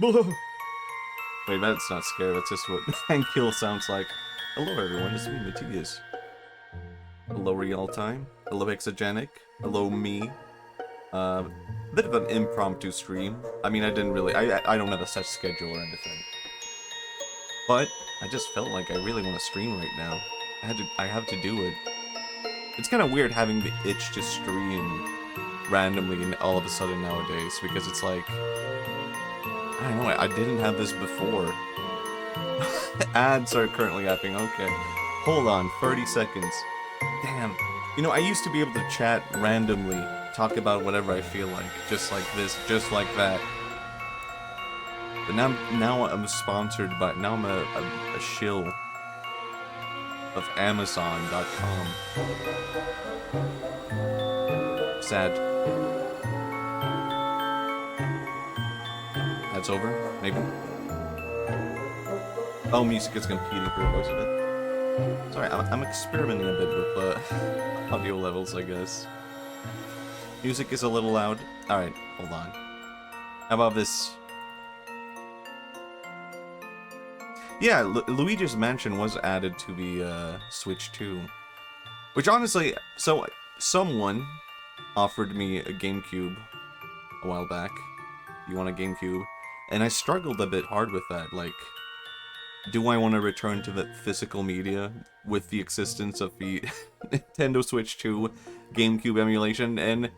Wait, that's not scary, that's just what Ankill sounds like. Hello everyone, it's me, Matthias. Hello real time. Hello exogenic. Hello me. A bit of an impromptu stream. I mean, I didn't really, I don't have a set schedule or anything. But I just felt like I really want to stream right now. I have to do it. It's kind of weird having the itch to stream randomly and all of a sudden nowadays, because it's like, I don't know, I didn't have this before. Ads are currently happening, okay. Hold on, 30 seconds. Damn. You know, I used to be able to chat randomly, talk about whatever I feel like, just like this, just like that. But now I'm sponsored by, now I'm a shill of Amazon.com. Sad. That's over, maybe? Oh, music is competing for most of it. Sorry, I'm experimenting a bit with audio levels, I guess. Music is a little loud. Alright, hold on. How about this? Yeah, Luigi's Mansion was added to the Switch 2. Which honestly, so someone offered me a GameCube a while back. You want a GameCube? And I struggled a bit hard with that, like, do I want to return to the physical media with the existence of the Nintendo Switch 2 GameCube emulation? And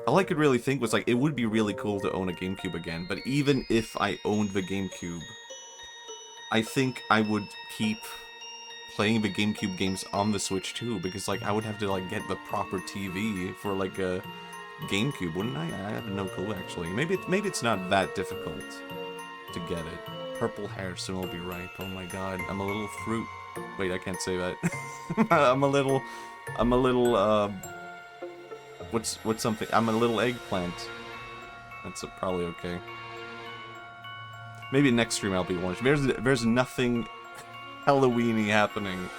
all I could really think was, like, it would be really cool to own a GameCube again, but even if I owned the GameCube, I think I would keep playing the GameCube games on the Switch 2, because, like, I would have to, like, get the proper TV for, like, a GameCube, wouldn't I? I have no clue, actually. Maybe it's not that difficult to get it. Purple hair soon will be ripe. Oh my god, I'm a little fruit. Wait, I can't say that. I'm a little, what's something? I'm a little eggplant. That's probably okay. Maybe next stream I'll be orange. There's nothing Halloween-y happening,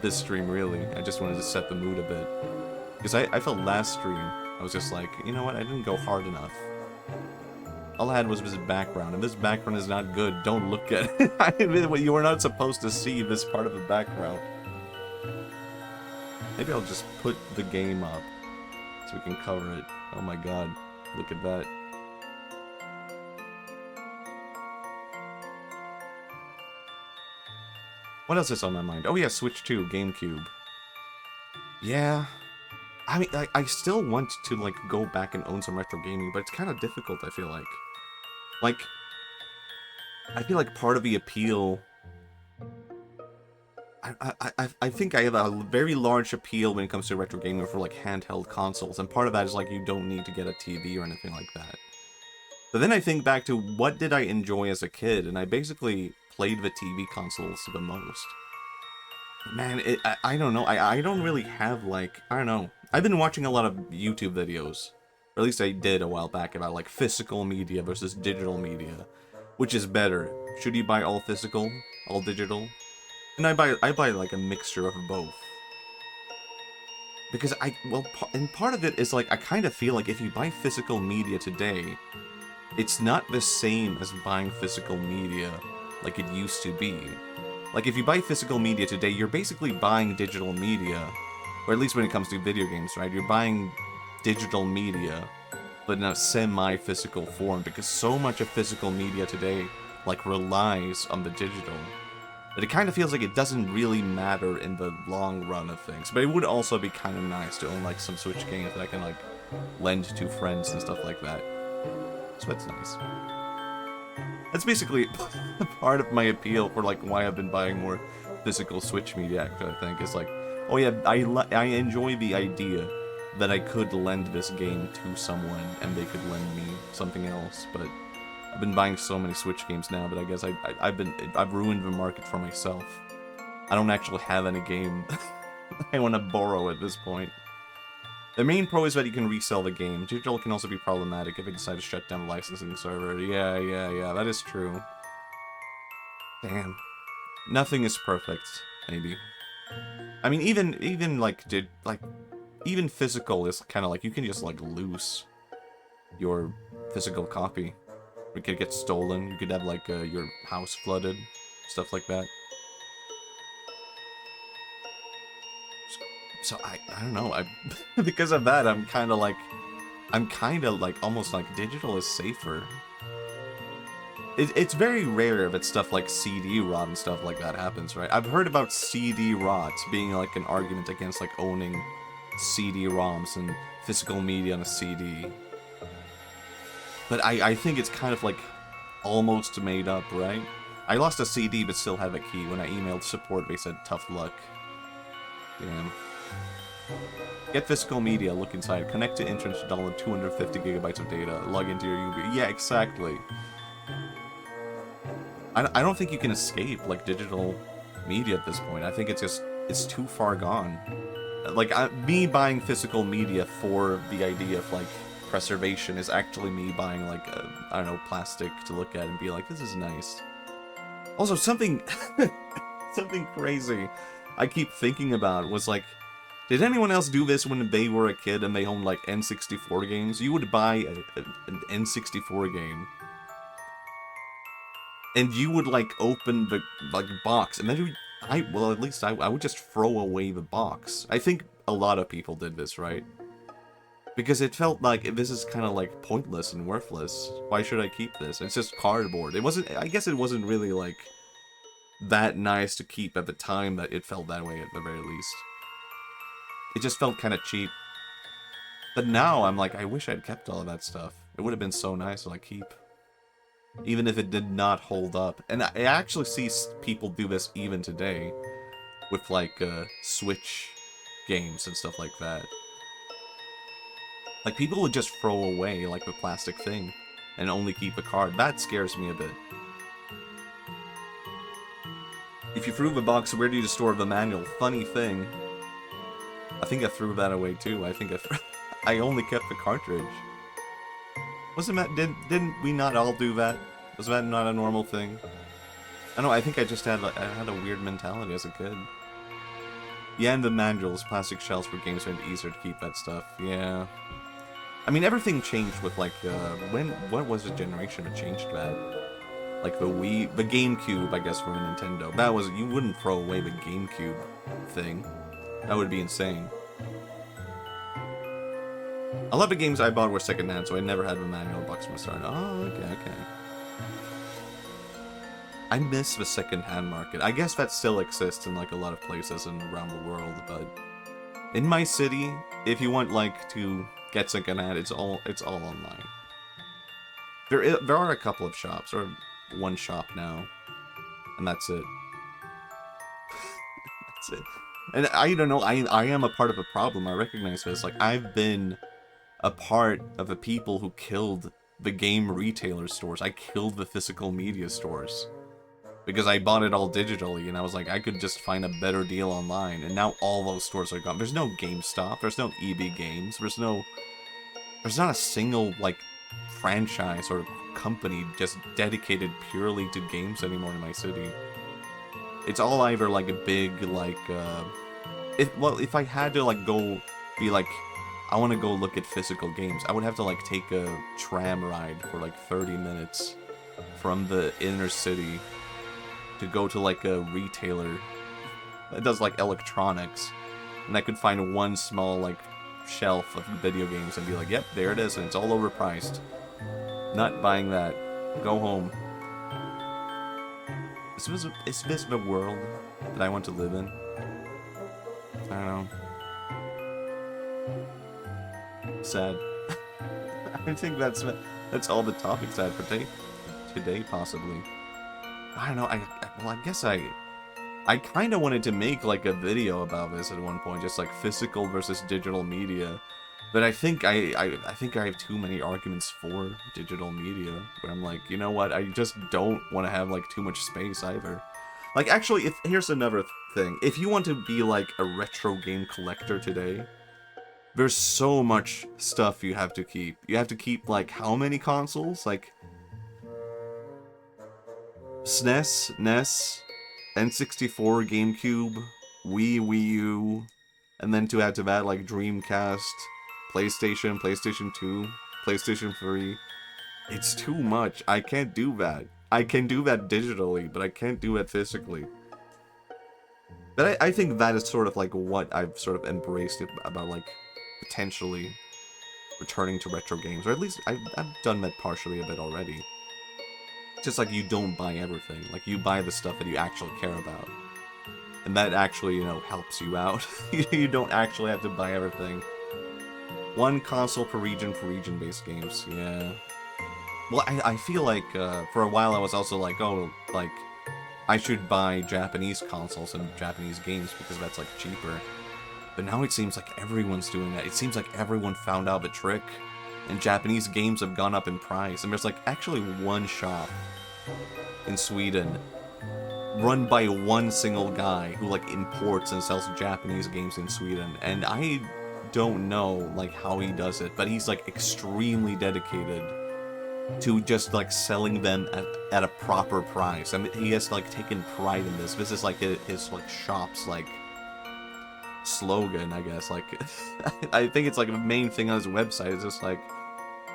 this stream, really. I just wanted to set the mood a bit. Because I felt last stream, I was just like, you know what, I didn't go hard enough. All I had was this background, and this background is not good. Don't look at it. You are not supposed to see this part of the background. Maybe I'll just put the game up so we can cover it. Oh my god, look at that. What else is on my mind? Oh yeah, Switch 2, GameCube. Yeah. I mean, I still want to, like, go back and own some retro gaming, but it's kind of difficult, I feel like. Like, I feel like part of the appeal... I think I have a very large appeal when it comes to retro gaming for, like, handheld consoles, and part of that is, like, you don't need to get a TV or anything like that. But then I think back to what did I enjoy as a kid, and I basically played the TV consoles the most. Man, I don't know, I don't really have, like, I don't know. I've been watching a lot of YouTube videos, or at least I did a while back, about, like, physical media versus digital media. Which is better? Should you buy all physical, all digital? And I buy like, a mixture of both. Because and part of it is, like, I kind of feel like if you buy physical media today, it's not the same as buying physical media like it used to be. Like, if you buy physical media today, you're basically buying digital media. Or at least when it comes to video games, right? You're buying digital media, but in a semi-physical form, because so much of physical media today, like, relies on the digital. But it kind of feels like it doesn't really matter in the long run of things. But it would also be kind of nice to own, like, some Switch games that I can, like, lend to friends and stuff like that. So that's nice. That's basically part of my appeal for, like, why I've been buying more physical Switch media, actually, I think, is like, oh yeah, I enjoy the idea that I could lend this game to someone and they could lend me something else, but I've been buying so many Switch games now that I guess I've ruined the market for myself. I don't actually have any game I want to borrow at this point. The main pro is that you can resell the game. Digital can also be problematic if they decide to shut down the licensing server. Yeah, that is true. Damn. Nothing is perfect, maybe. I mean, even like, even physical is kind of like, you can just, like, lose your physical copy. It could get stolen. You could have, like, your house flooded. Stuff like that. So, I don't know. Because of that, I'm kind of like, almost like digital is safer. It's very rare that stuff like CD-ROT and stuff like that happens, right? I've heard about CD-ROT being like an argument against like owning CD-ROMs and physical media on a CD. But I think it's kind of like almost made up, right? I lost a CD but still have a key. When I emailed support, they said tough luck. Damn. Get physical media, look inside, connect to internet to download 250 gigabytes of data, log into your UB. Yeah, exactly. I don't think you can escape, like, digital media at this point. I think it's too far gone. Like, me buying physical media for the idea of, like, preservation is actually me buying, like, I don't know, plastic to look at and be like, this is nice. Also, something, something crazy I keep thinking about was, like, did anyone else do this when they were a kid and they owned, like, N64 games? You would buy an N64 game, and you would, like, open the, like, box, and then well, at least I would just throw away the box. I think a lot of people did this, right? Because it felt like, this is kind of, like, pointless and worthless. Why should I keep this? It's just cardboard. It wasn't, I guess it wasn't really, like, that nice to keep at the time that it felt that way at the very least. It just felt kind of cheap. But now, I'm like, I wish I'd kept all of that stuff. It would have been so nice to, like, keep. Even if it did not hold up. And I actually see people do this even today. With, like, Switch games and stuff like that. Like, people would just throw away, like, the plastic thing. And only keep a card. That scares me a bit. If you threw the box, where do you store the manual? Funny thing. I think I threw that away too. I think I only kept the cartridge. Wasn't that, didn't we not all do that? Was that not a normal thing? I know, I think I just had, I had a weird mentality as a kid. Yeah, and the manuals, plastic shells for games made it easier to keep that stuff. Yeah. I mean, everything changed with, like, what was the generation that changed that? Like, the Wii, the GameCube, I guess, for a Nintendo. That was, you wouldn't throw away the GameCube thing. That would be insane. A lot of games I bought were secondhand, so I never had the manual box from the start. Oh, okay. I miss the secondhand market. I guess that still exists in, like, a lot of places and around the world, but in my city, if you want, like, to get secondhand, it's all online. There are a couple of shops, or one shop now, and that's it. That's it. And I don't know, I am a part of a problem, I recognize this. Like, I've been a part of the people who killed the game retailer stores. I killed the physical media stores. Because I bought it all digitally, and I was like, I could just find a better deal online, and now all those stores are gone. There's no GameStop, there's no EB Games, there's not a single, like, franchise or company just dedicated purely to games anymore in my city. It's all either, like, a big, like, if I had to, like, go be like, I want to go look at physical games, I would have to, like, take a tram ride for, like, 30 minutes from the inner city to go to, like, a retailer that does, like, electronics, and I could find one small, like, shelf of video games and be like, yep, there it is, and it's all overpriced. Not buying that. Go home. Is this the world that I want to live in? I don't know. Sad. I think that's all the topics I had for today, possibly. I don't know, I guess I kind of wanted to make, like, a video about this at one point, just, like, physical versus digital media. But I think I have too many arguments for digital media, where I'm like, you know what, I just don't want to have, like, too much space either. Like, actually, here's another thing. If you want to be, like, a retro game collector today, there's so much stuff you have to keep. You have to keep, like, how many consoles? Like, SNES, NES, N64, GameCube, Wii U, and then to add to that, like, Dreamcast, PlayStation, PlayStation 2, PlayStation 3. It's too much. I can't do that. I can do that digitally, but I can't do it physically. But I think that is sort of like what I've sort of embraced about like potentially returning to retro games, or at least I've done that partially a bit already. It's just like you don't buy everything. Like you buy the stuff that you actually care about. And that actually, you know, helps you out. You don't actually have to buy everything. One console per region for region-based games, yeah. Well, I feel like, for a while I was also like, oh, like, I should buy Japanese consoles and Japanese games because that's, like, cheaper. But now it seems like everyone's doing that. It seems like everyone found out the trick. And Japanese games have gone up in price. And there's, like, actually one shop in Sweden run by one single guy who, like, imports and sells Japanese games in Sweden. And I don't know, like, how he does it, but he's, like, extremely dedicated to just, like, selling them at a proper price. I mean, he has, like, taken pride in this. This is, like, his like, shop's, like, slogan, I guess. Like, I think it's, like, the main thing on his website is just, like,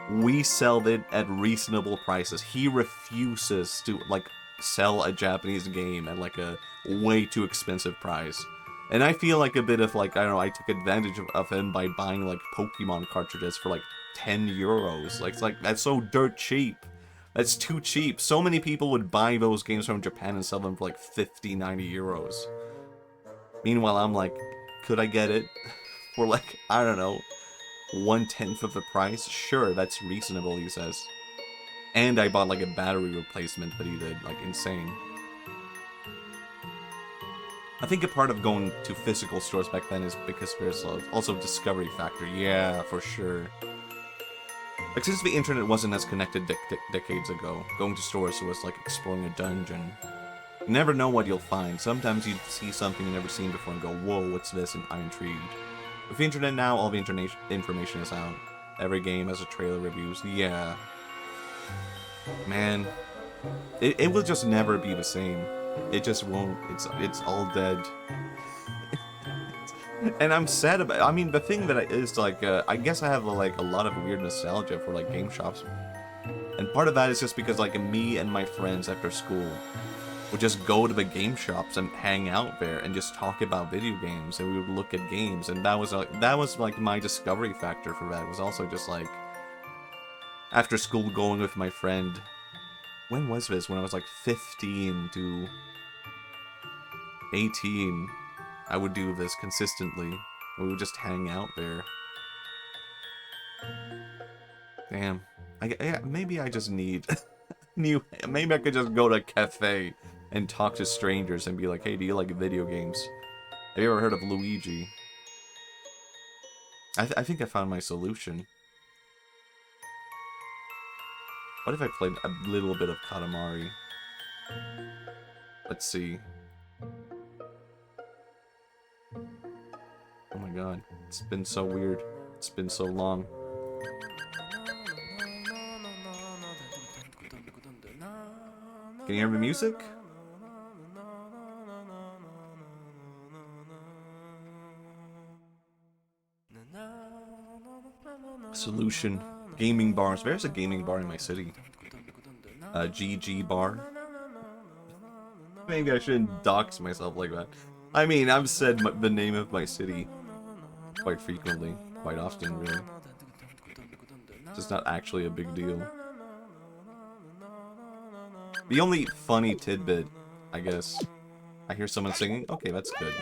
we sell it at reasonable prices. He refuses to, like, sell a Japanese game at, like, a way too expensive price. And I feel like a bit of, like, I don't know, I took advantage of him by buying, like, Pokemon cartridges for, like, 10 euros. Like, it's like, that's so dirt cheap. That's too cheap. So many people would buy those games from Japan and sell them for, like, 50, 90 euros. Meanwhile, I'm like, could I get it for, like, I don't know, 1/10 of the price? Sure, that's reasonable, he says. And I bought, like, a battery replacement that he did. Like, insane. I think a part of going to physical stores back then is because there's also discovery factor. Yeah, for sure. Like, since the internet wasn't as connected decades ago, going to stores was like exploring a dungeon. You never know what you'll find. Sometimes you'd see something you've never seen before and go, whoa, what's this? And I'm intrigued. With the internet now, all the information is out. Every game has a trailer reviews. Yeah. Man. It will just never be the same. It just won't. It's all dead. And I'm sad about it. I mean, the thing that is, like, I guess I have, like, a lot of weird nostalgia for, like, game shops. And part of that is just because, like, me and my friends after school would just go to the game shops and hang out there and just talk about video games, and we would look at games, and that was, like, my discovery factor for that. It was also just, like, after school going with my friend. When was this? When I was, like, 15 to 18. I would do this consistently. We would just hang out there. Damn. Maybe I just need maybe I could just go to a cafe and talk to strangers and be like, hey, do you like video games? Have you ever heard of Luigi? I think I found my solution. What if I played a little bit of Katamari? Let's see. Oh my god, it's been so weird. It's been so long. Can you hear the music? Solution. Gaming bars. There's a gaming bar in my city. GG bar. Maybe I shouldn't dox myself like that. I mean, I've said the name of my city quite frequently, quite often, really. It's just not actually a big deal. The only funny tidbit, I guess, I hear someone singing. Okay, that's good.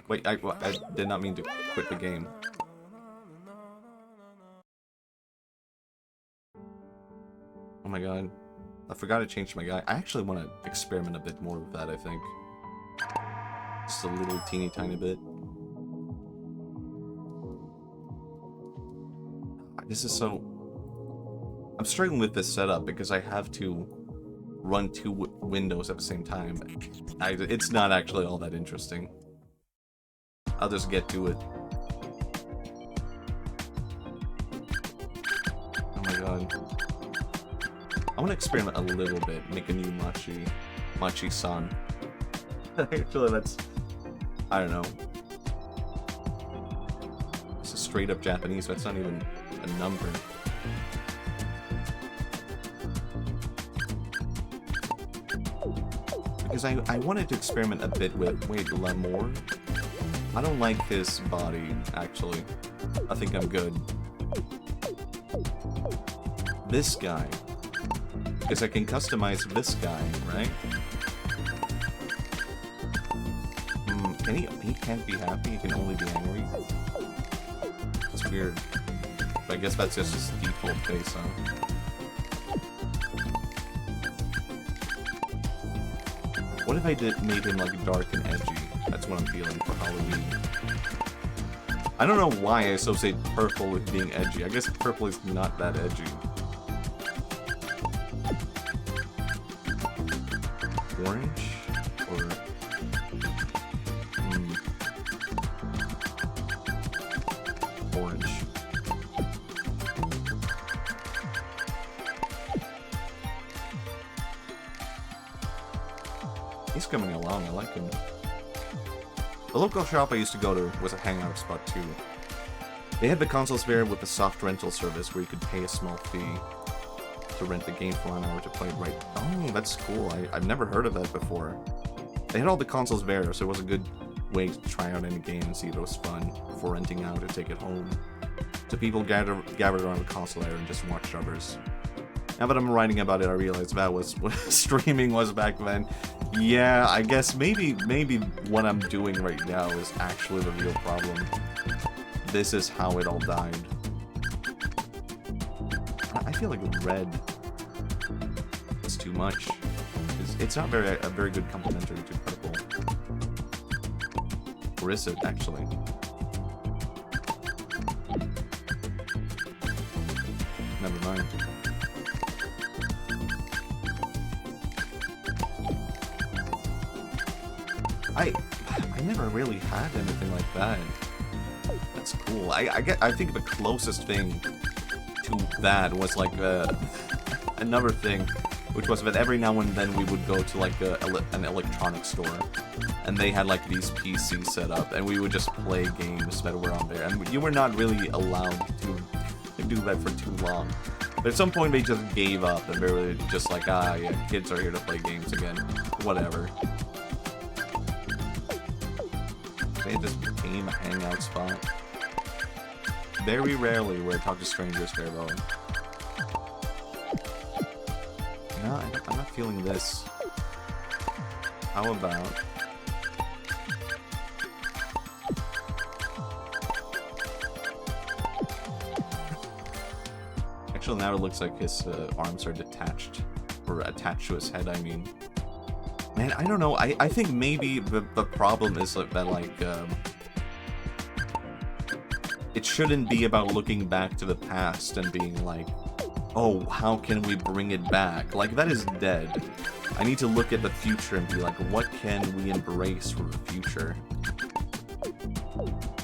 Wait, I did not mean to quit the game. Oh my god. I forgot to change my guy. I actually want to experiment a bit more with that, I think. Just a little teeny tiny bit. This is so... I'm struggling with this setup because I have to run two windows at the same time. It's not actually all that interesting. I'll just get to it. Oh my god. I want to experiment a little bit, make a new Machi-san. Actually, that's... I don't know. This is straight up Japanese, that's not even a number. Because I wanted to experiment a bit with, wait, L'amour? I don't like his body, actually. I think I'm good. This guy. Because I can customize this guy, right? He can't be happy, he can only be angry. It's weird. But I guess that's just his default face, huh? What if I made him like dark and edgy? That's what I'm feeling for Halloween. I don't know why I associate purple with being edgy. I guess purple is not that edgy. Orange? Or... Orange. He's coming along, I like him. The local shop I used to go to was a hangout spot too. They had the consoles there with the soft rental service where you could pay a small fee to rent the game for 1 hour to play it right. Oh, that's cool. I've never heard of that before. They had all the consoles there, so it was a good way to try out any game and see if it was fun before renting out or take it home. So people gathered around the console area and just watched others. Now that I'm writing about it, I realize that was what streaming was back then. Yeah, I guess maybe what I'm doing right now is actually the real problem. This is how it all died. I feel like red is too much. It's not a very good complementary to purple. Or is it, actually? Never mind. I never really had anything like that. That's cool. I think the closest thing to that was like another thing, which was that every now and then we would go to like an electronics store, and they had like these PCs set up, and we would just play games that were on there, and you were not really allowed to do that for too long. But at some point they just gave up, and they were just like, ah, yeah, kids are here to play games again. Whatever. It just became a hangout spot. Very rarely would I talk to strangers there, though. No, I'm not feeling this. How about... Actually, now it looks like his arms are detached. Or attached to his head, I mean. Man, I don't know. I think maybe the problem is that, like, it shouldn't be about looking back to the past and being like, oh, how can we bring it back? Like, that is dead. I need to look at the future and be like, what can we embrace for the future?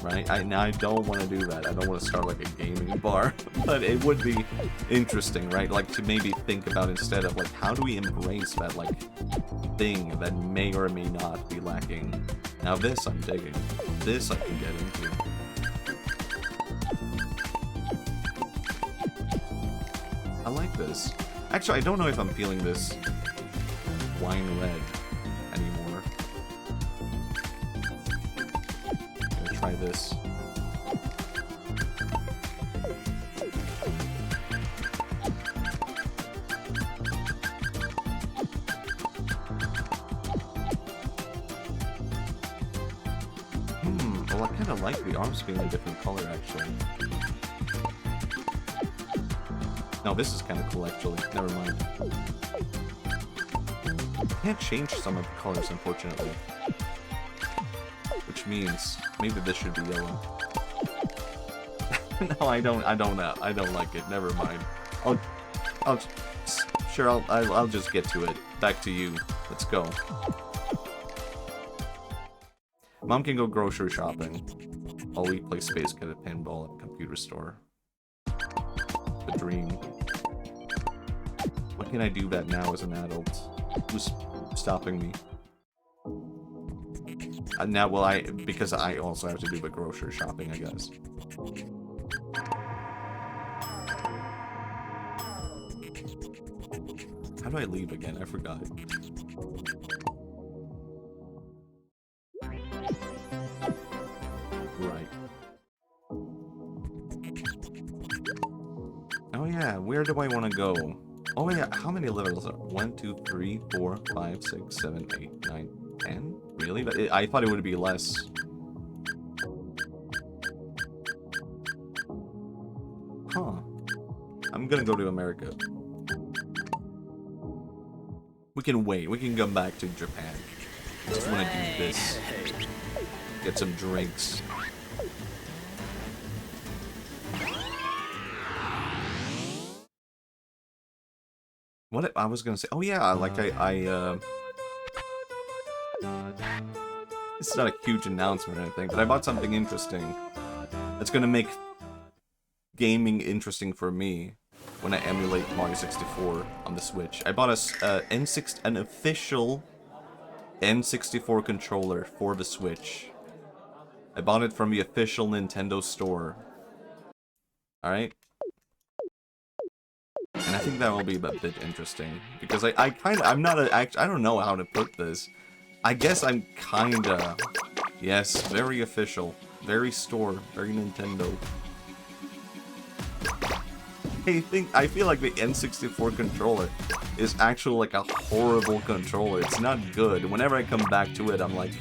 Right? Now, I don't want to do that. I don't want to start, like, a gaming bar. But it would be interesting, right? Like, to maybe think about instead of, like, how do we embrace that, like, thing that may or may not be lacking. Now this I'm digging. This I can get into. I like this. Actually, I don't know if I'm feeling this wine red anymore. I'm gonna try this. Well, I kind of like the arms being a different color, actually. No, this is kind of cool, actually. Never mind. I can't change some of the colors, unfortunately. Which means maybe this should be yellow. No, I don't like it. Never mind. I'll just get to it. Back to you. Let's go. Mom can go grocery shopping while we play Space Cadet Pinball at a computer store. The dream. Why can't I do that now as an adult? Who's stopping me? Now, well, because I also have to do the grocery shopping, I guess. How do I leave again? I forgot. Right. Oh yeah, where do I want to go? Oh yeah, how many levels are 1, 2, 3, 4, 5, 6, 7, 8, 9, 10? Really? But I thought it would be less. Huh. I'm gonna go to America. We can wait. We can come back to Japan. I just want to do this. Get some drinks. What I was gonna say? Oh yeah, like it's not a huge announcement or anything, but I bought something interesting. That's gonna make gaming interesting for me when I emulate Mario 64 on the Switch. I bought an official N64 controller for the Switch. I bought it from the official Nintendo store. Alright? And I think that will be a bit interesting. Because I don't know how to put this. I guess I'm kinda... Yes, very official. Very store. Very Nintendo. I feel like the N64 controller is actually like a horrible controller. It's not good. Whenever I come back to it, I'm like,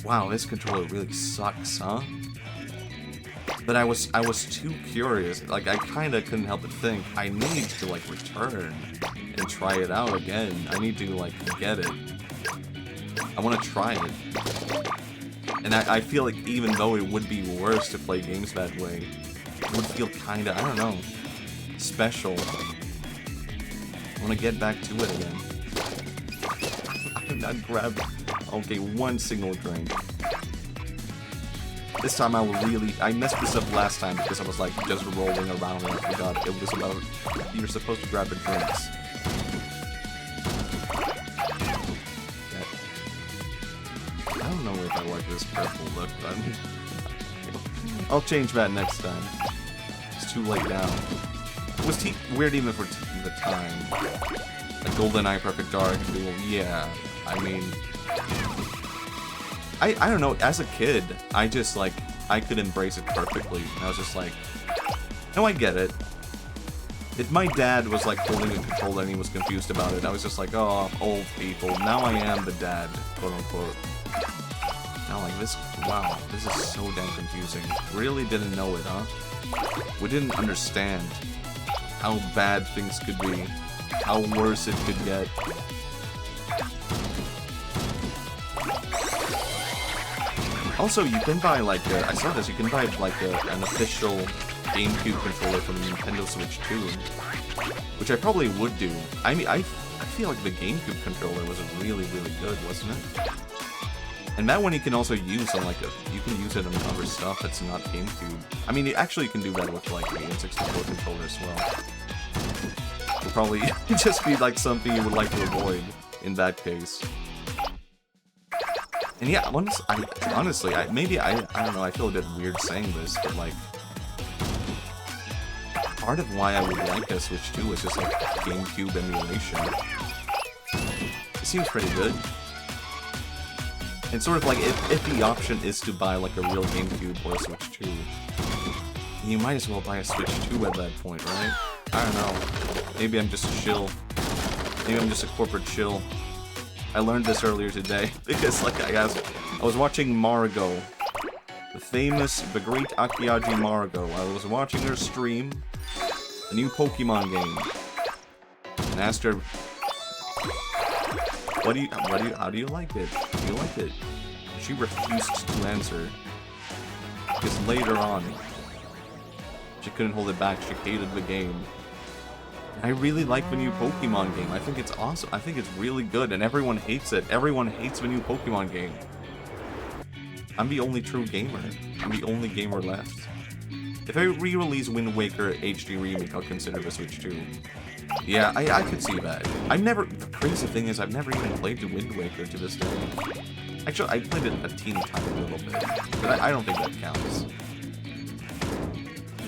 wow, this controller really sucks, huh? But I was too curious. Like, I kind of couldn't help but think, I need to like return and try it out again. I need to like get it. I want to try it. And I feel like even though it would be worse to play games that way, it would feel kind of, I don't know, special. I want to get back to it again. I'm not grabbing. Okay, one single drink. This time I will really... I messed this up last time because I was like just rolling around and I forgot it was about... You're supposed to grab the drinks. Okay. I don't know if I like this purple look, but I'll change that next time. It's too late now. It was weird even for the time. A GoldenEye Perfect Dark, yeah, I mean... I don't know, as a kid, I just, like, I could embrace it perfectly. And I was just like, no, I get it. If my dad was, like, holding a controller and he was confused about it, I was just like, oh, old people. Now I am the dad, quote-unquote. Now, like, this, wow, this is so damn confusing. Really didn't know it, huh? We didn't understand how bad things could be, how worse it could get. Also, you can buy, like, I saw this, you can buy, like, an official GameCube controller from the Nintendo Switch 2, which I probably would do. I mean, I feel like the GameCube controller was really, really good, wasn't it? And that one you can also use on, like, you can use it on other stuff that's not GameCube. I mean, actually you can do that with, like, the N64 controller as well. It'll probably just be, like, something you would like to avoid in that case. And yeah, honestly, maybe I don't know, I feel a bit weird saying this, but like, part of why I would like a Switch 2 is just like GameCube emulation. It seems pretty good. And sort of like, if the option is to buy like a real GameCube or a Switch 2, you might as well buy a Switch 2 at that point, right? I don't know. Maybe I'm just a shill. Maybe I'm just a corporate shill. I learned this earlier today, because like I was watching Margo, the great Akiaji Margo. I was watching her stream a new Pokemon game, and asked her, how do you like it? Do you like it? She refused to answer, because later on, she couldn't hold it back, she hated the game. I really like the new Pokemon game. I think it's awesome. I think it's really good, and everyone hates it. Everyone hates the new Pokemon game. I'm the only true gamer. I'm the only gamer left. If I re-release Wind Waker HD Remake, I'll consider the Switch 2. Yeah, I could see that. The crazy thing is, I've never even played the Wind Waker to this day. Actually, I played it a teeny tiny little bit, but I don't think that counts.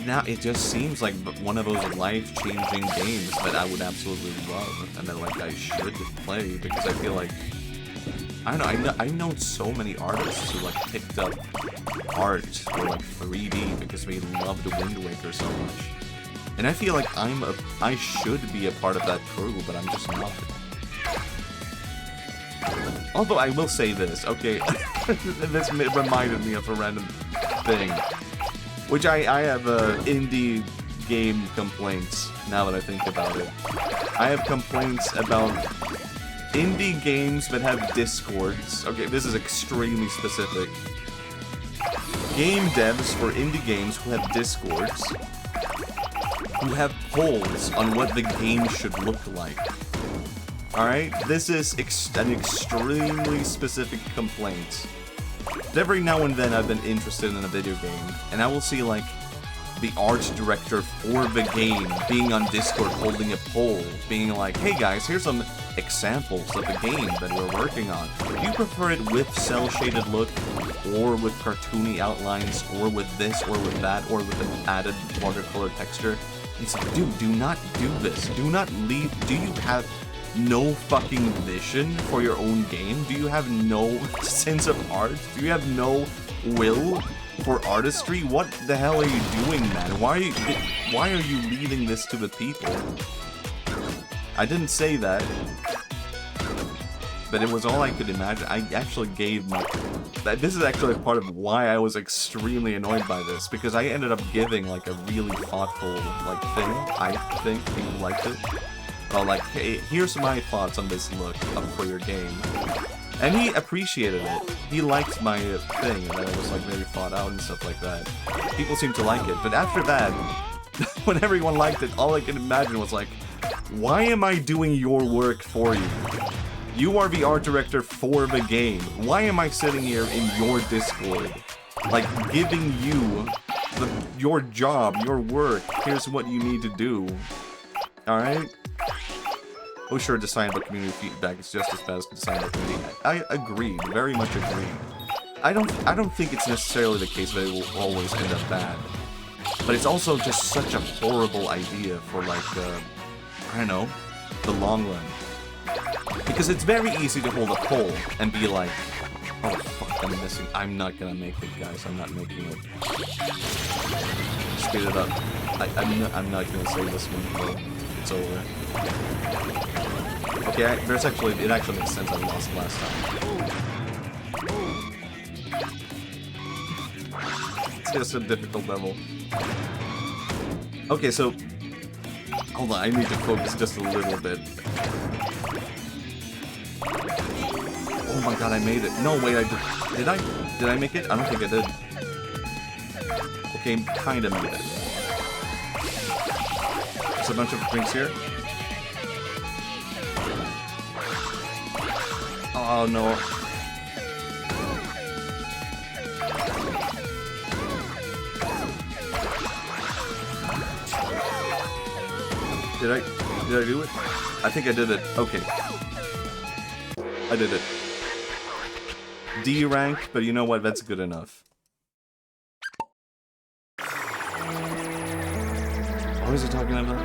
now it just seems like one of those life-changing games that I would absolutely love, and that like I should play, because I feel like, I don't know, I've known so many artists who like picked up art for like 3D because we loved Wind Waker so much. And I feel like I should be a part of that crew, but I'm just not. Although I will say this, okay, this reminded me of a random thing, which I have indie game complaints, now that I think about it. I have complaints about indie games that have discords. Okay, this is extremely specific. Game devs for indie games who have discords, who have polls on what the game should look like. Alright? This is an extremely specific complaint. Every now and then I've been interested in a video game, and I will see, like, the art director for the game being on Discord holding a poll, being like, hey guys, here's some examples of the game that we're working on. Do you prefer it with cel-shaded look, or with cartoony outlines, or with this, or with that, or with an added watercolor texture? It's like, dude, do not do this. Do not leave. Do you have no fucking vision for your own game? Do you have no sense of art? Do you have no will for artistry? What the hell are you doing, man? Why are you leaving this to the people? I didn't say that, but it was all I could imagine. I actually gave my... This is actually part of why I was extremely annoyed by this, because I ended up giving, like, a really thoughtful, like, thing. I think he liked it. Well, like, hey, here's my thoughts on this look for your game. And he appreciated it. He liked my thing, and that it was, like, very thought out and stuff like that. People seemed to like it. But after that, when everyone liked it, all I could imagine was, like, why am I doing your work for you? You are the art director for the game. Why am I sitting here in your Discord? Like, giving you your job, your work. Here's what you need to do. Alright? Oh sure, design book community feedback is just as bad as design book community. I agreed, very much agreed. I don't think it's necessarily the case that it will always end up bad. But it's also just such a horrible idea for, like, I don't know, the long run. Because it's very easy to hold a poll and be like, oh fuck, I'm missing. I'm not gonna make it, guys. I'm not making it. Speed it up. I'm not gonna say this one, but it's over. Okay, it actually makes sense I lost last time. It's just a difficult level. Okay, so... Hold on, I need to focus just a little bit. Oh my god, I made it. No, wait, did I make it? I don't think I did. Okay, kinda made it. There's a bunch of drinks here. Oh no. Did I do it? I think I did it. Okay. I did it. D rank, but you know what? That's good enough. What was he talking about?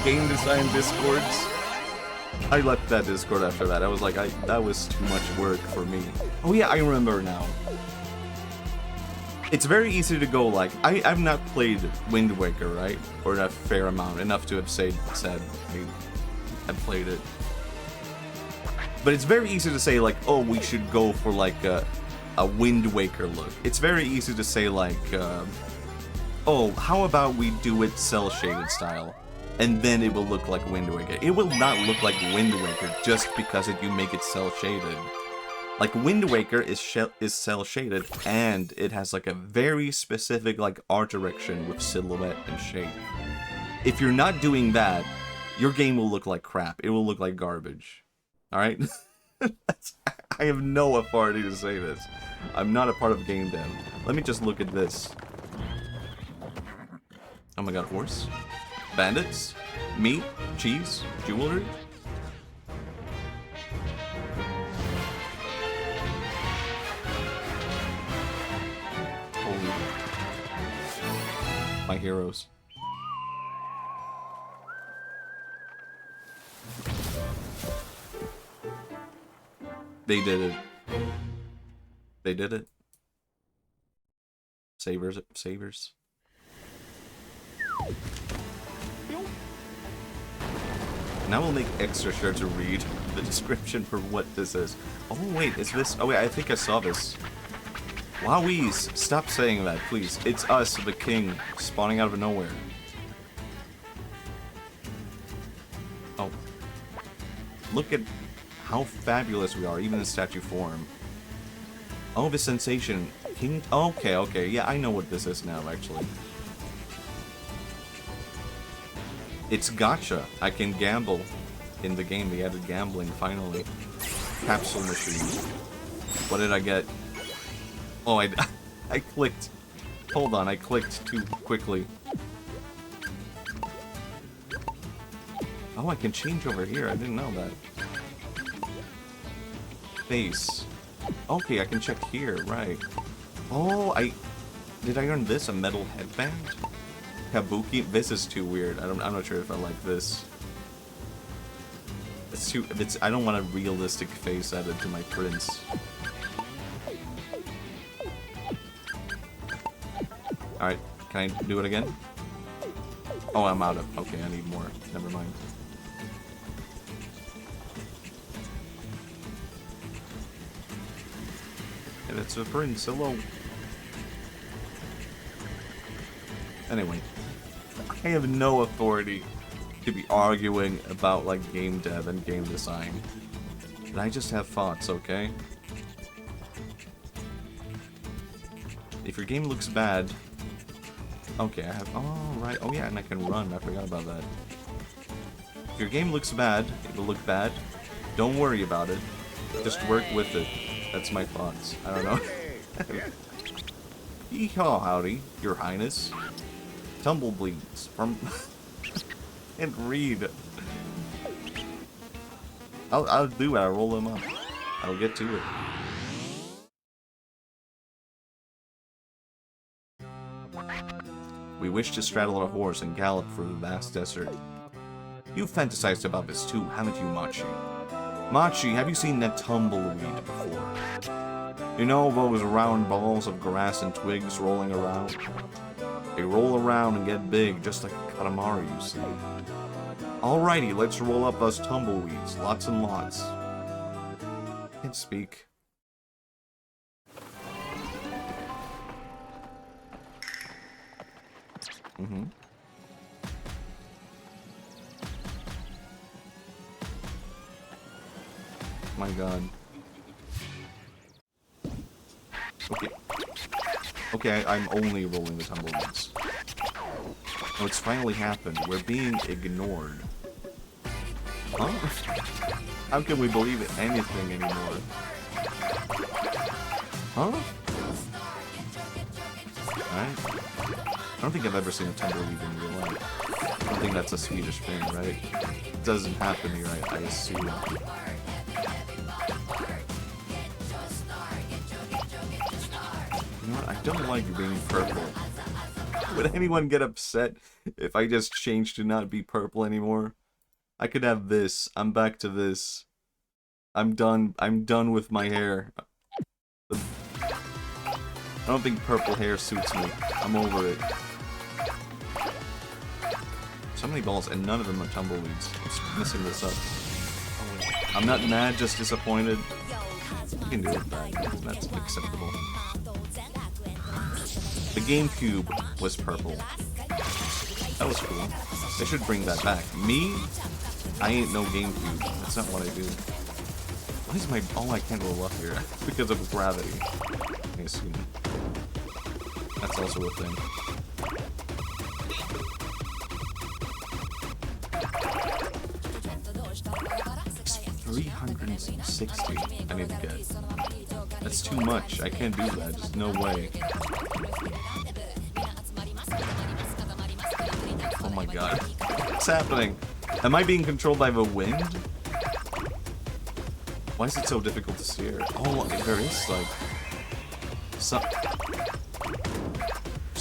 Game design discords? I left that Discord after that. I was like, that was too much work for me. Oh yeah, I remember now. It's very easy to go like, I've not played Wind Waker, right? Or a fair amount, enough to have said I played it. But it's very easy to say like, oh, we should go for like a Wind Waker look. It's very easy to say like, oh, how about we do it cel-shaded style? And then it will look like Wind Waker. It will not look like Wind Waker just because you make it cel-shaded. Like, Wind Waker is cel-shaded, and it has like a very specific like art direction with silhouette and shape. If you're not doing that, your game will look like crap. It will look like garbage. Alright? I have no authority to say this. I'm not a part of game dev. Let me just look at this. Oh my god, horse? Bandits? Meat? Cheese? Jewelry? Holy. my heroes. They did it. They did it. Savers. Now we'll make extra sure to read the description for what this is. Oh wait, is this... Oh wait, I think I saw this. Wowies! Stop saying that, please. It's us, the king, spawning out of nowhere. Oh. Look at how fabulous we are, even in statue form. Oh, the sensation. King... Okay. Yeah, I know what this is now, actually. It's gacha. I can gamble in the game. They added gambling, finally. Capsule machine. What did I get? Oh, I clicked. Hold on, I clicked too quickly. Oh, I can change over here. I didn't know that. Face. Okay, I can check here, right. Oh, did I earn this? A metal headband? Kabuki? This is too weird. I'm not sure if I like this. I don't want a realistic face added to my prince. Alright, can I do it again? Oh, I'm out of... Okay, I need more. Never mind. And it's a prince. Hello. Anyway. I have no authority to be arguing about, like, game dev and game design. But I just have thoughts, okay? If your game looks bad... Okay, I have... Oh, right. Oh, yeah, and I can run. I forgot about that. If your game looks bad, it will look bad. Don't worry about it. Just work with it. That's my thoughts. I don't know. Yeehaw, howdy, your highness. Tumbleweeds from... and read. I'll do it. I'll roll them up. I'll get to it. We wish to straddle a horse and gallop through the vast desert. You've fantasized about this too, haven't you, Machi? Machi, have you seen that tumbleweed before? You know those round balls of grass and twigs rolling around? They roll around and get big, just like a Katamari, you see. Alrighty, let's roll up those tumbleweeds, lots and lots. Can't speak. My god. Okay, I'm only rolling the tumbleweeds. Oh, it's finally happened. We're being ignored. Huh? How can we believe anything anymore? Huh? Alright. I don't think I've ever seen a tumbleweed in real life. I don't think that's a Swedish thing, right? It doesn't happen here, I assume. You know what? I don't like being purple. Would anyone get upset if I just changed to not be purple anymore? I could have this. I'm back to this. I'm done with my hair. I don't think purple hair suits me. I'm over it. So many balls, and none of them are tumbleweeds. I'm messing this up. I'm not mad, just disappointed. You can do it back. That's acceptable. The GameCube was purple. That was cool. They should bring that back. Me? I ain't no GameCube. That's not what I do. Why is my... Oh, I can't roll up here. Because of gravity. I assume. That's also a thing. 360 I need to get. That's too much. I can't do that. Just no way. Oh my god. What's happening? Am I being controlled by the wind? Why is it so difficult to steer? Oh, there is like...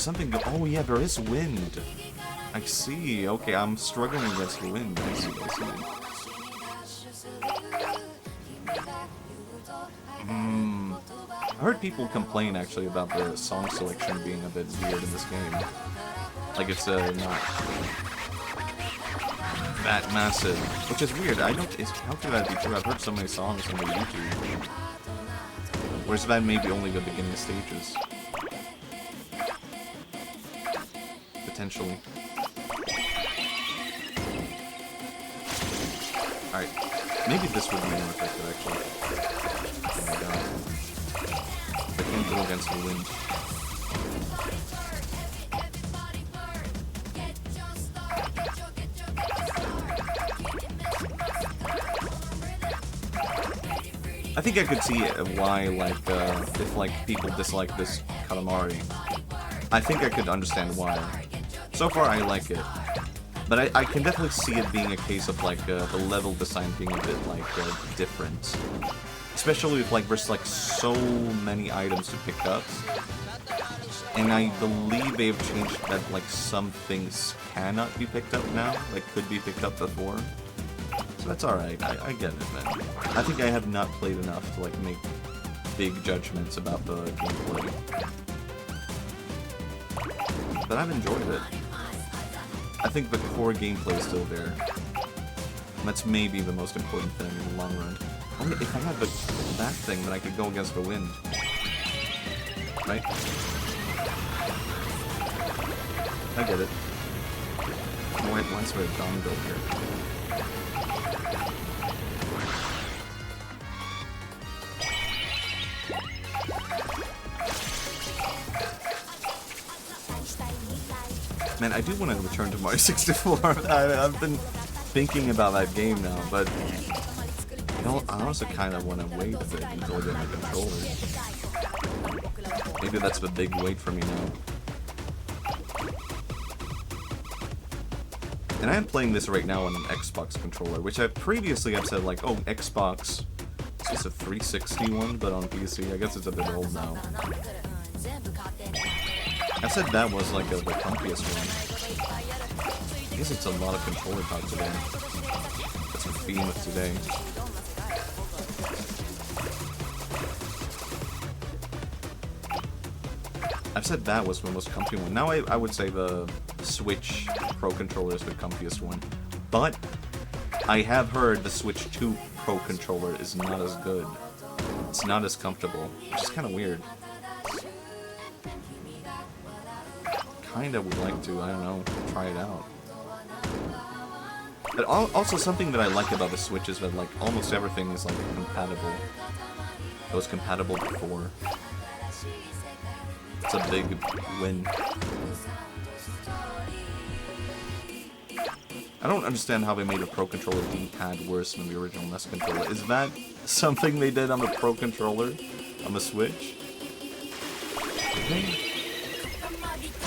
something... Oh, yeah, there is wind. I see. Okay, I'm struggling against the wind. I see. I heard people complain, actually, about the song selection being a bit weird in this game. Like, it's not that massive. Which is weird. I don't... How could that be true? I've heard so many songs on the YouTube. Whereas that may be only the beginning stages. Potentially. Alright. Maybe this would be more effective, actually. Oh my god. I can't go against the wind. I think I could see why, like, if, like, people dislike this Katamari. I think I could understand why. So far, I like it. But I can definitely see it being a case of, like, the level design being a bit, like, different. Especially if, like, there's, like, so many items to pick up. And I believe they've changed that, like, some things cannot be picked up now. Like, could be picked up before. So that's alright. I get it, man. I think I have not played enough to, like, make big judgments about the gameplay. But I've enjoyed it. I think the core gameplay is still there. And that's maybe the most important thing in the long run. Only if I had that thing, then I could go against the wind. Right? I get it. Why is there a dongle here? Man, I do want to return to Mario 64. I've been thinking about that game now, but I also kind of want to wait a bit until I get my controller. Maybe that's the big wait for me now. And I am playing this right now on an Xbox controller, which I previously have said, like, oh, Xbox. It's just a 360 one, but on PC. I guess it's a bit old now. I said that was like the comfiest one. I guess it's a lot of controller talk today. That's the theme of today. I've said that was the most comfy one. Now I would say the Switch Pro Controller is the comfiest one. But I have heard the Switch 2 Pro Controller is not as good. It's not as comfortable, which is kind of weird. Kinda would like to, I don't know, try it out. But also something that I like about the Switch is that, like, almost everything is, like, compatible. It was compatible before. It's a big win. I don't understand how they made a Pro Controller D-pad worse than the original NES controller. Is that something they did on the Pro Controller? On the Switch? Okay.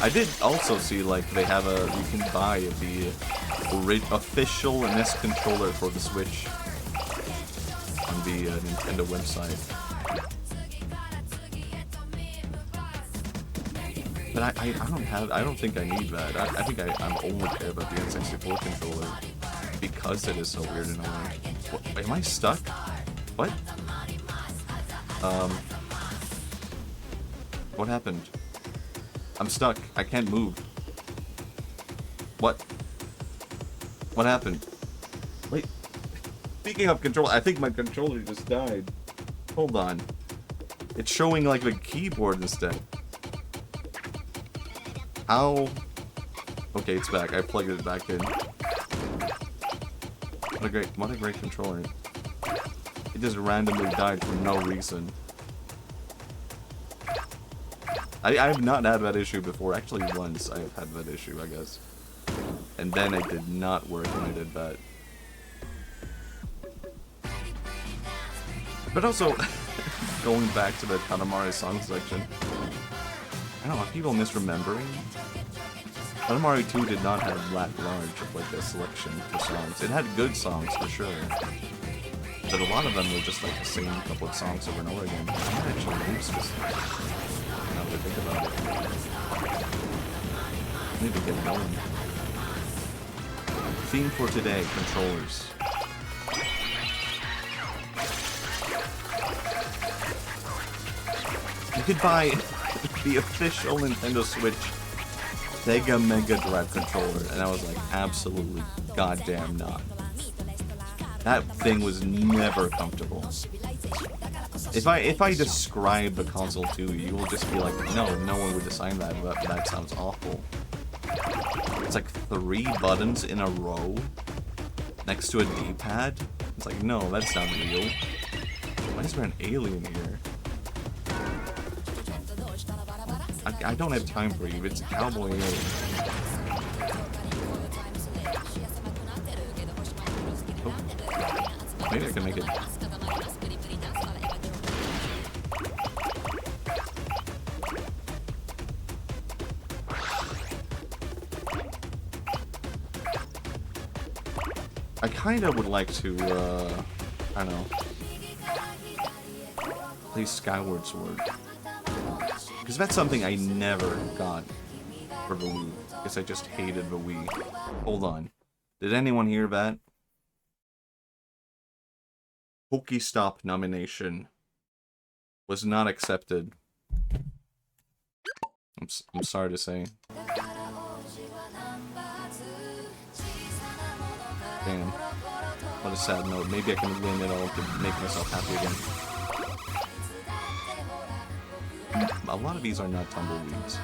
I did also see, like, they have you can buy the official NES controller for the Switch on the Nintendo website. But I don't think I need that. I think I'm only care about the N64 controller because it is so weird in a way. What, am I stuck? What? What happened? I'm stuck. I can't move. What? What happened? Wait. Speaking of control, I think my controller just died. Hold on. It's showing like the keyboard instead. How? Okay, it's back. I plugged it back in. What a great controller. It just randomly died for no reason. I've not had that issue before. Actually, once I have had that issue, I guess. And then it did not work when I did that. But also, going back to the Katamari song section, I don't know, are people misremembering? Katamari 2 did not have that large of like a selection for songs. It had good songs for sure. But a lot of them were just like the same couple of songs over and over again. I might actually lose this. Now that I think about it. need to get going. Theme for today, controllers. You could buy the official Nintendo Switch Sega Mega Drive controller, and I was like, absolutely goddamn not. That thing was never comfortable. If I describe the console to you, you will just be like, no one would assign that, but that sounds awful. It's like 3 buttons in a row next to a D-pad. It's like, no, that's not real. Why is there an alien here? I don't have time for you. It's a cowboy alien. Oh. Maybe I can make it. I kind of would like to, I don't know, play Skyward Sword. Because that's something I never got for the Wii. Because I just hated the Wii. Hold on. Did anyone hear that? Pokestop nomination was not accepted. I'm sorry to say. Damn. What a sad note. Maybe I can win it all to make myself happy again. A lot of these are not tumbleweeds.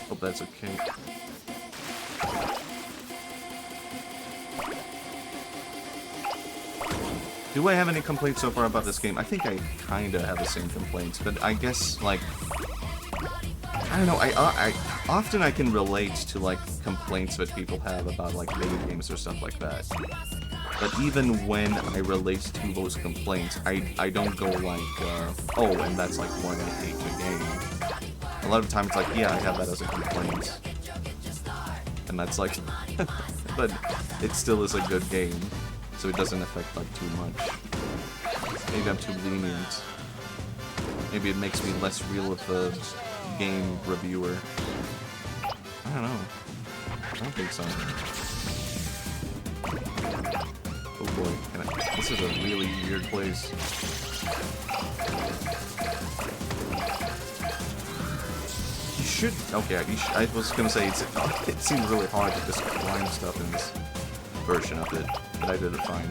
Hope that's okay. Do I have any complaints so far about this game? I think I kinda have the same complaints, but I guess, like, I don't know, I often I can relate to, like, complaints that people have about, like, video games or stuff like that. But even when I relate to those complaints, I don't go like, oh, and that's like why I hate the game. A lot of times it's like, yeah, I have that as a complaint. And that's like, but it still is a good game, so it doesn't affect like too much. Maybe I'm too lenient. Maybe it makes me less real of a game reviewer. I don't know. I don't think so. Oh boy, this is a really weird place. You should... Okay, I was gonna say, it seems really hard to just climb stuff in this version of it, but I did it fine.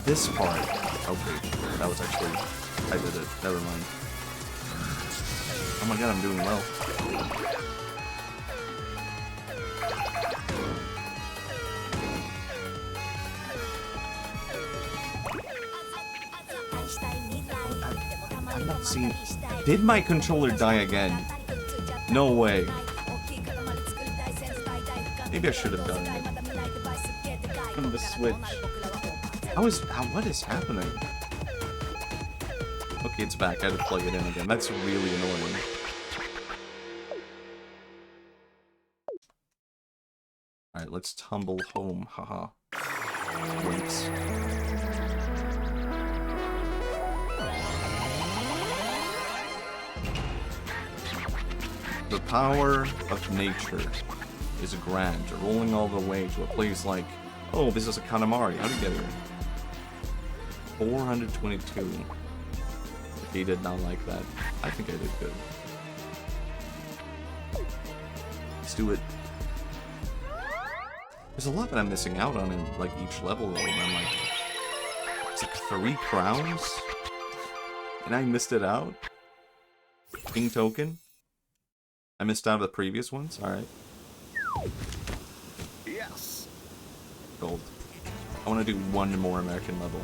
This part... Okay, that was actually... I did it. Never mind. Oh my god, I'm doing well. I'm not seeing... Did my controller die again? No way. Maybe I should have done it. From the Switch. What is happening? Okay, it's back. I had to plug it in again. That's really annoying. Alright, let's tumble home. Haha. Links. The power of nature is grand, rolling all the way to a place like, oh, this is a Katamari. How did you get here? 422. He did not like that. I think I did good. Let's do it. There's a lot that I'm missing out on in like each level though, and I'm like, it's like 3 crowns? And I missed it out? King token? I missed out of the previous ones? Alright. Yes. Gold. I want to do one more American level.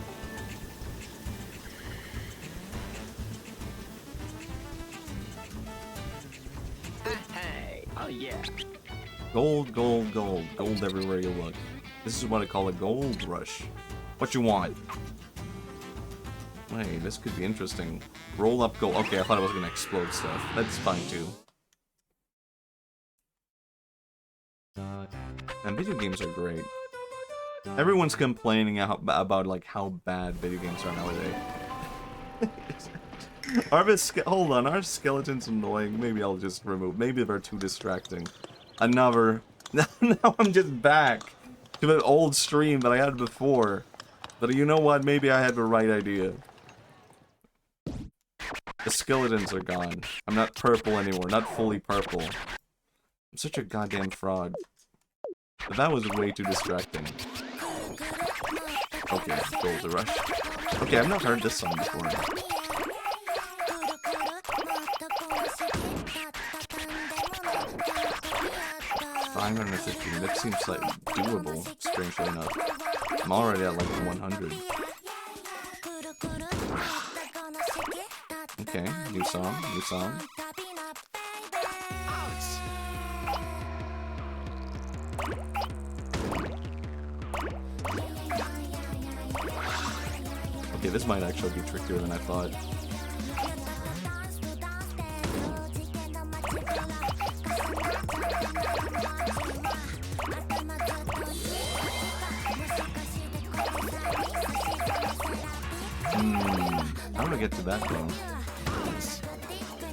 Hey, oh yeah. Gold, gold, gold. Gold everywhere you look. This is what I call a gold rush. What you want? Hey, this could be interesting. Roll up gold. Okay, I thought it was gonna explode stuff. That's fine too. And video games are great. Everyone's complaining about like how bad video games are nowadays. Hold on, our skeleton's annoying. Maybe I'll just remove. Maybe they're too distracting. Another. Now I'm just back to an old stream that I had before. But you know what? Maybe I had the right idea. The skeletons are gone. I'm not purple anymore. Not fully purple. I'm such a goddamn fraud. But that was way too distracting. Okay, Gold to Rush. Okay, I've not heard this song before. 515. That seems like doable, strangely enough. I'm already at like 100. Okay, new song, new song. Okay, this might actually be trickier than I thought. How do I get to that though?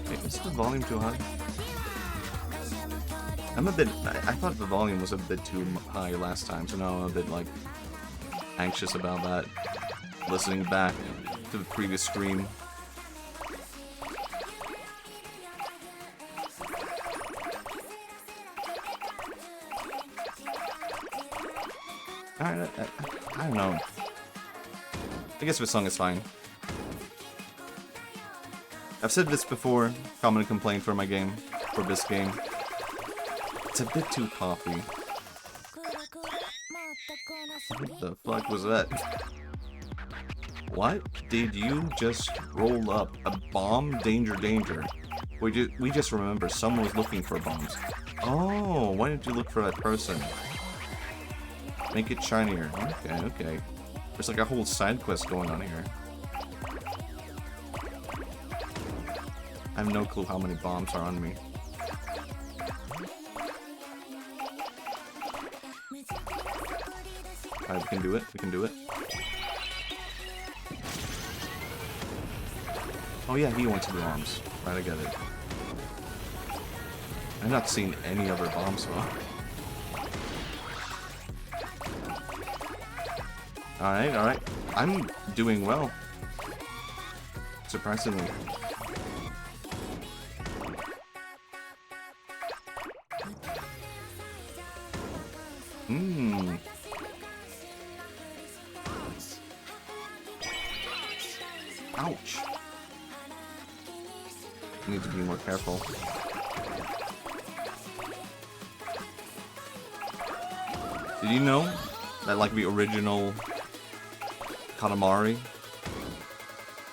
Wait, is the volume too high? I'm a bit... I thought the volume was a bit too high last time, so now I'm a bit, like, anxious about that. Listening back to the previous stream. Alright, I don't know. I guess this song is fine. I've said this before, common complaint for my game, for this game. It's a bit too poppy. What the fuck was that? What did you just roll up? A bomb? Danger, danger. We just remember someone was looking for bombs. Oh, why didn't you look for that person? Make it shinier. Okay, okay. There's like a whole side quest going on here. I have no clue how many bombs are on me. Alright, we can do it. We can do it. Oh yeah, he wants the bombs. Right, I get it. I've not seen any other bombs though. Alright, alright. I'm doing well. Surprisingly. Ouch. Need to be more careful. Did you know that, like, the original Katamari,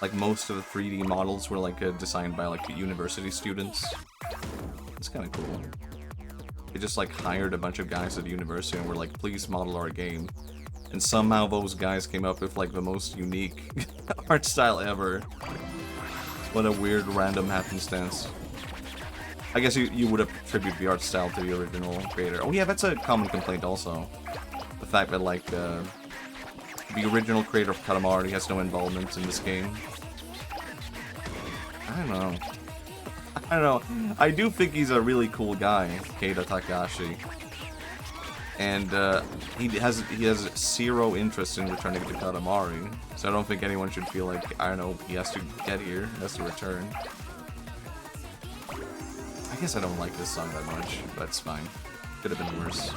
like, most of the 3D models were, like, designed by, like, university students? It's kind of cool. They just, like, hired a bunch of guys at the university and were like, please model our game. And somehow those guys came up with, like, the most unique art style ever. What a weird random happenstance. I guess you would attribute the art style to the original creator. Oh yeah, that's a common complaint also. The fact that, like, the original creator of Katamari has no involvement in this game. I don't know. I don't know. I do think he's a really cool guy, Keita Takahashi. And he has zero interest in returning to Katamari, so I don't think anyone should feel like, I don't know, he has to get here, he has to return. I guess I don't like this song that much, but it's fine. Could have been worse.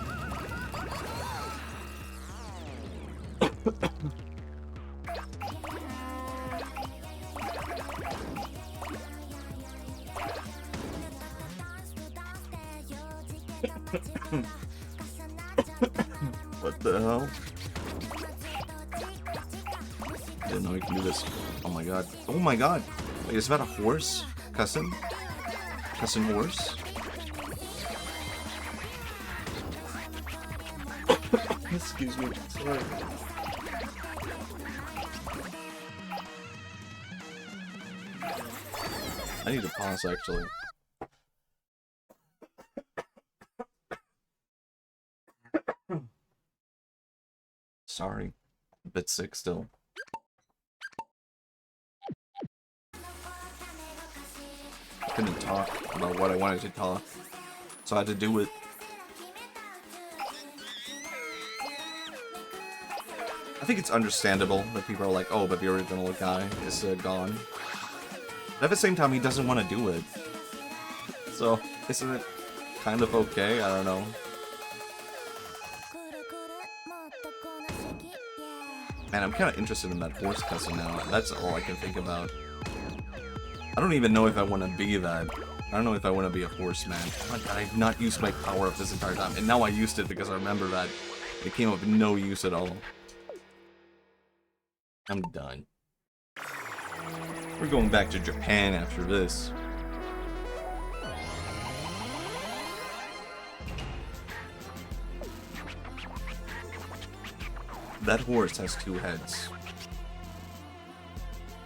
What the hell? Didn't know you can do this. Oh my god. Oh my god! Wait, is that a horse? Cousin? Cousin horse? Excuse me. Sorry. I need to pause actually. sorry. A bit sick still. Couldn't talk about what I wanted to talk, so I had to do it. I think it's understandable that people are like, oh, but the original guy is gone. But at the same time, he doesn't want to do it. So, isn't it kind of okay? I don't know. Man, I'm kind of interested in that horse cousin now. That's all I can think about. I don't even know if I want to be that. I don't know if I want to be a horseman. Oh my god, I've not used my power up this entire time. And now I used it because I remember that. It came up with no use at all. I'm done. We're going back to Japan after this. That horse has 2 heads.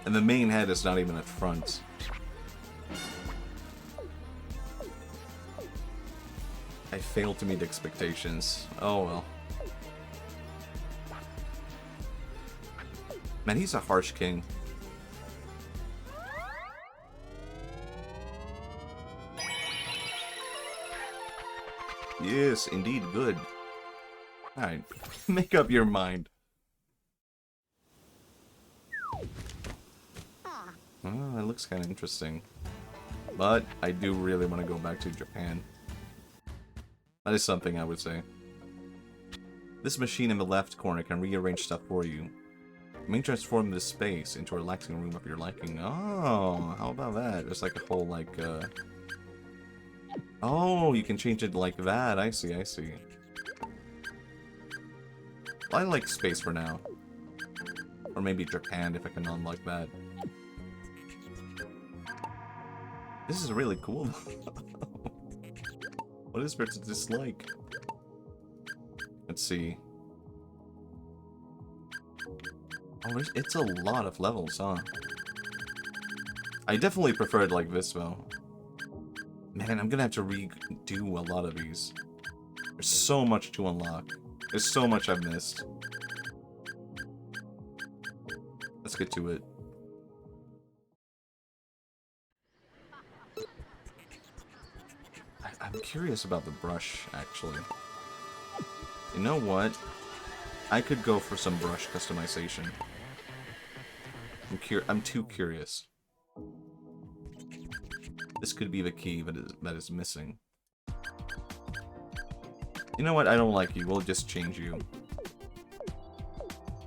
And the main head is not even at front. I failed to meet expectations. Oh well. Man, he's a harsh king. Yes, indeed, good. Alright, make up your mind. Oh, that looks kind of interesting. But I do really want to go back to Japan. That is something I would say. This machine in the left corner can rearrange stuff for you. You may transform this space into a relaxing room of your liking. Oh, how about that? There's like a whole, like, oh, you can change it like that. I see, I see. Well, I like space for now. Or maybe Japan if I can unlock that. This is really cool. What is there to dislike? Let's see. Oh, it's a lot of levels, huh? I definitely prefer it like this, though. Man, I'm gonna have to redo a lot of these. There's so much to unlock. There's so much I've missed. Let's get to it. I'm curious about the brush, actually. You know what? I could go for some brush customization. I'm too curious. This could be the key that is missing. You know what? I don't like you. We'll just change you.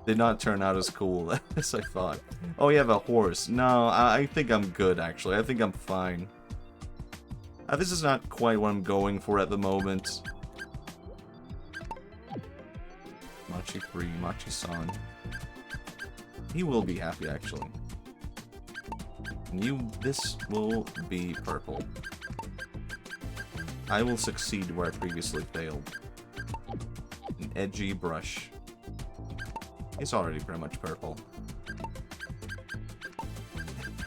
Did not turn out as cool as I thought. Oh, you have a horse. No, I think I'm good, actually. I think I'm fine. This is not quite what I'm going for at the moment. Machi-free, Machi-san. He will be happy, actually. This will be purple. I will succeed where I previously failed. An edgy brush. It's already pretty much purple.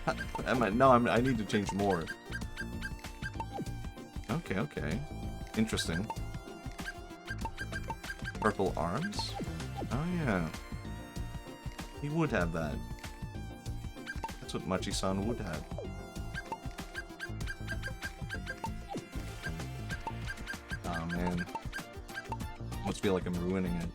I need to change more. Okay, okay. Interesting. Purple arms? Oh yeah. He would have that. That's what Machi-san would have. Oh man. Almost feel like I'm ruining it.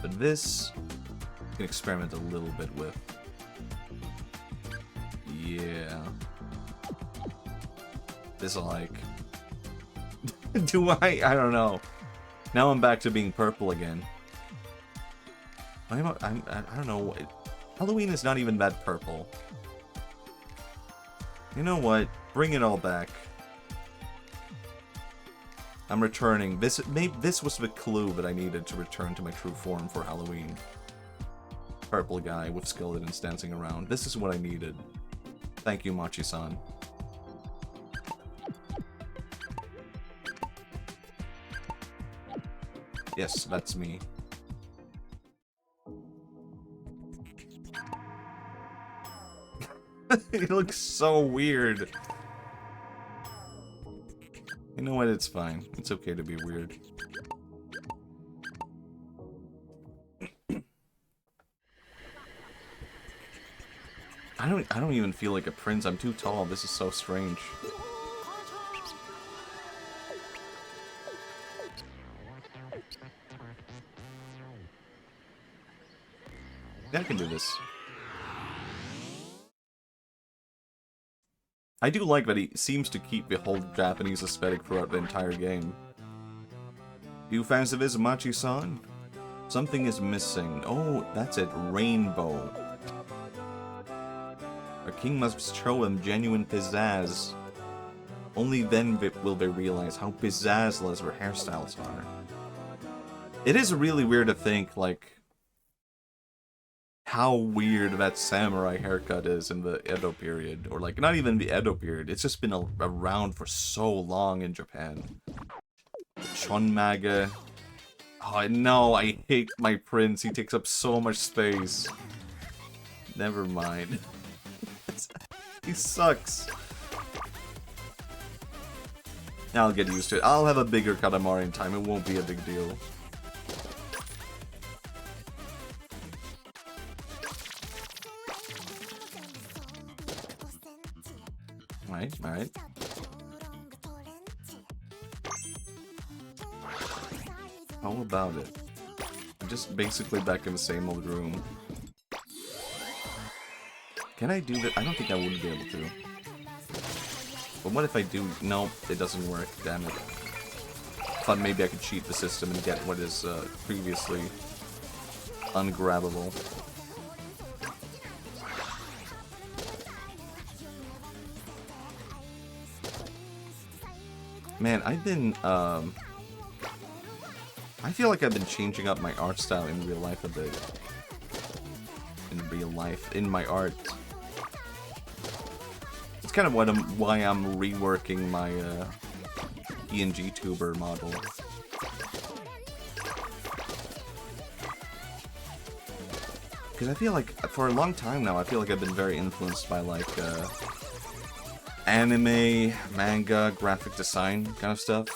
But this, you can experiment a little bit with. Yeah. This like... Do I don't know. Now I'm back to being purple again. I don't know. Halloween is not even that purple. You know what? Bring it all back. I'm returning. This was the clue that I needed to return to my true form for Halloween. Purple guy with skeletons dancing around. This is what I needed. Thank you, Machi-san. Yes, that's me. It looks so weird. You know what? It's fine. It's okay to be weird. I don't even feel like a prince. I'm too tall. This is so strange. Yeah, I can do this. I do like that he seems to keep the whole Japanese aesthetic throughout the entire game. You fans of his Machi-san? Something is missing. Oh, that's it. Rainbow. A king must show him genuine pizzazz. Only then will they realize how pizzazzless their hairstyles are. It is really weird to think, like, how weird that samurai haircut is in the Edo period. Or, like, not even the Edo period. It's just been around for so long in Japan. Chonmaga. Oh, no, I hate my prince. He takes up so much space. Never mind. He sucks. I'll get used to it. I'll have a bigger Katamari in time. It won't be a big deal. Alright, alright. How about it? I'm just basically back in the same old room. Can I do that? I don't think I would be able to. But what if I do? Nope, it doesn't work. Damn it. Thought maybe I could cheat the system and get what is previously ungrabbable. Man, I've been, I feel like I've been changing up my art style in real life a bit. In real life, in my art. It's kind of why I'm reworking my PNG tuber model. Because I feel like, for a long time now, I feel like I've been very influenced by, like, anime, manga, graphic design kind of stuff.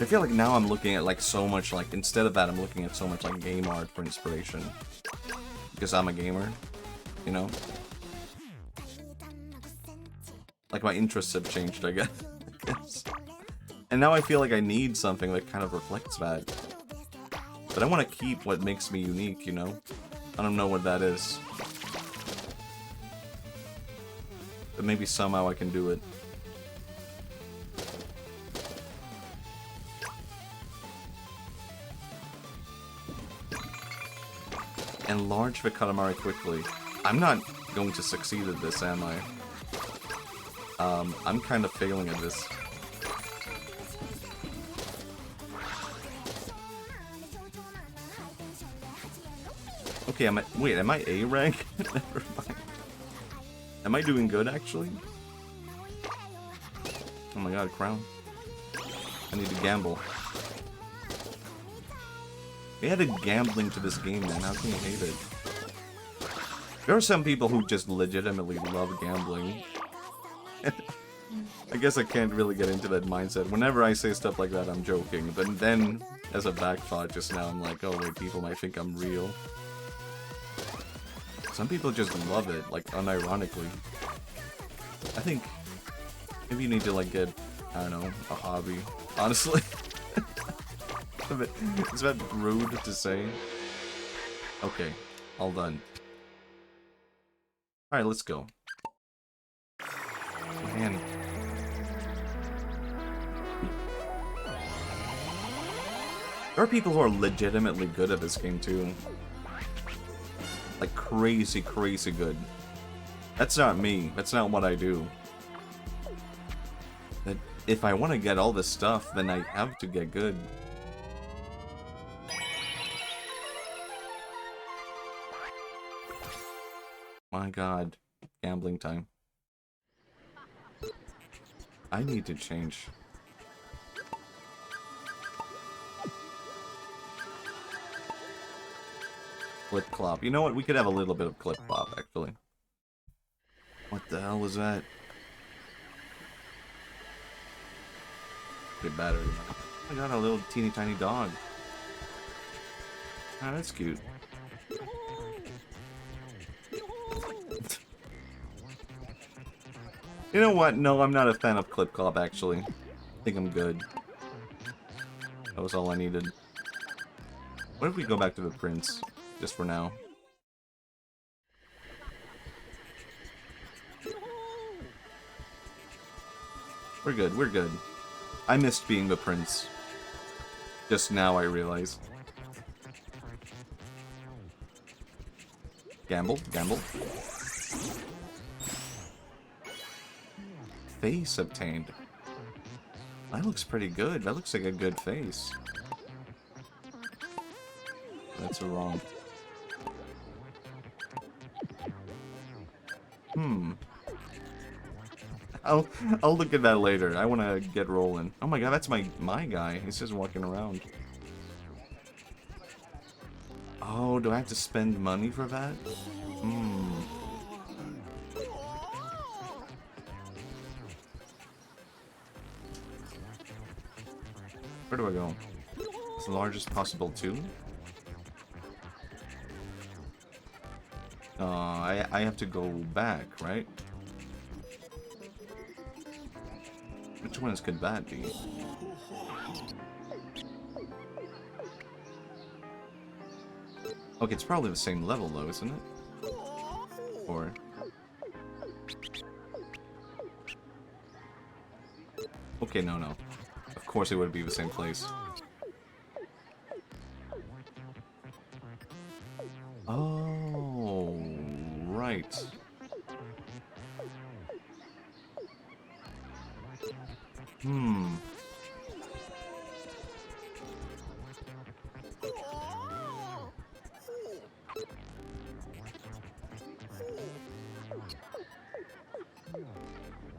I feel like now I'm looking at, like, so much, like, instead of that, I'm looking at so much, like, game art for inspiration. Because I'm a gamer, you know? Like, my interests have changed, I guess. And now I feel like I need something that kind of reflects that. But I want to keep what makes me unique, you know? I don't know what that is. But maybe somehow I can do it. Enlarge the Katamari quickly. I'm not going to succeed at this, am I? I'm kind of failing at this. Okay, wait, am I A rank? Never mind. Am I doing good, actually? Oh my god, crown. I need to gamble. They added gambling to this game, man. How can you hate it? There are some people who just legitimately love gambling. I guess I can't really get into that mindset. Whenever I say stuff like that, I'm joking. But then, as a back thought just now, I'm like, oh wait, people might think I'm real. Some people just love it, like, unironically. I think maybe you need to, like, get, I don't know, a hobby. Honestly. Is that rude to say? Okay, all done. Alright, let's go. Man. There are people who are legitimately good at this game, too. Like, crazy, crazy good. That's not me. That's not what I do. But if I want to get all this stuff, then I have to get good. My god. Gambling time. I need to change. Clip clop. You know what? We could have a little bit of clip clop, actually. What the hell was that? Good battery. I got a little teeny tiny dog. Ah, that's cute. You know what? No, I'm not a fan of clip clop, actually. I think I'm good. That was all I needed. What if we go back to the prince? Just for now. We're good, we're good. I missed being the prince. Just now I realize. Gamble, gamble. Face obtained. That looks pretty good. That looks like a good face. That's wrong. I'll look at that later. I want to get rolling. Oh my god, that's my guy. He's just walking around. Oh, do I have to spend money for that? Where do I go? It's the largest possible tomb? I have to go back, right? Which ones could that be? Okay, it's probably the same level though, isn't it? Or... Okay, no. Of course it would be the same place. Oh, right.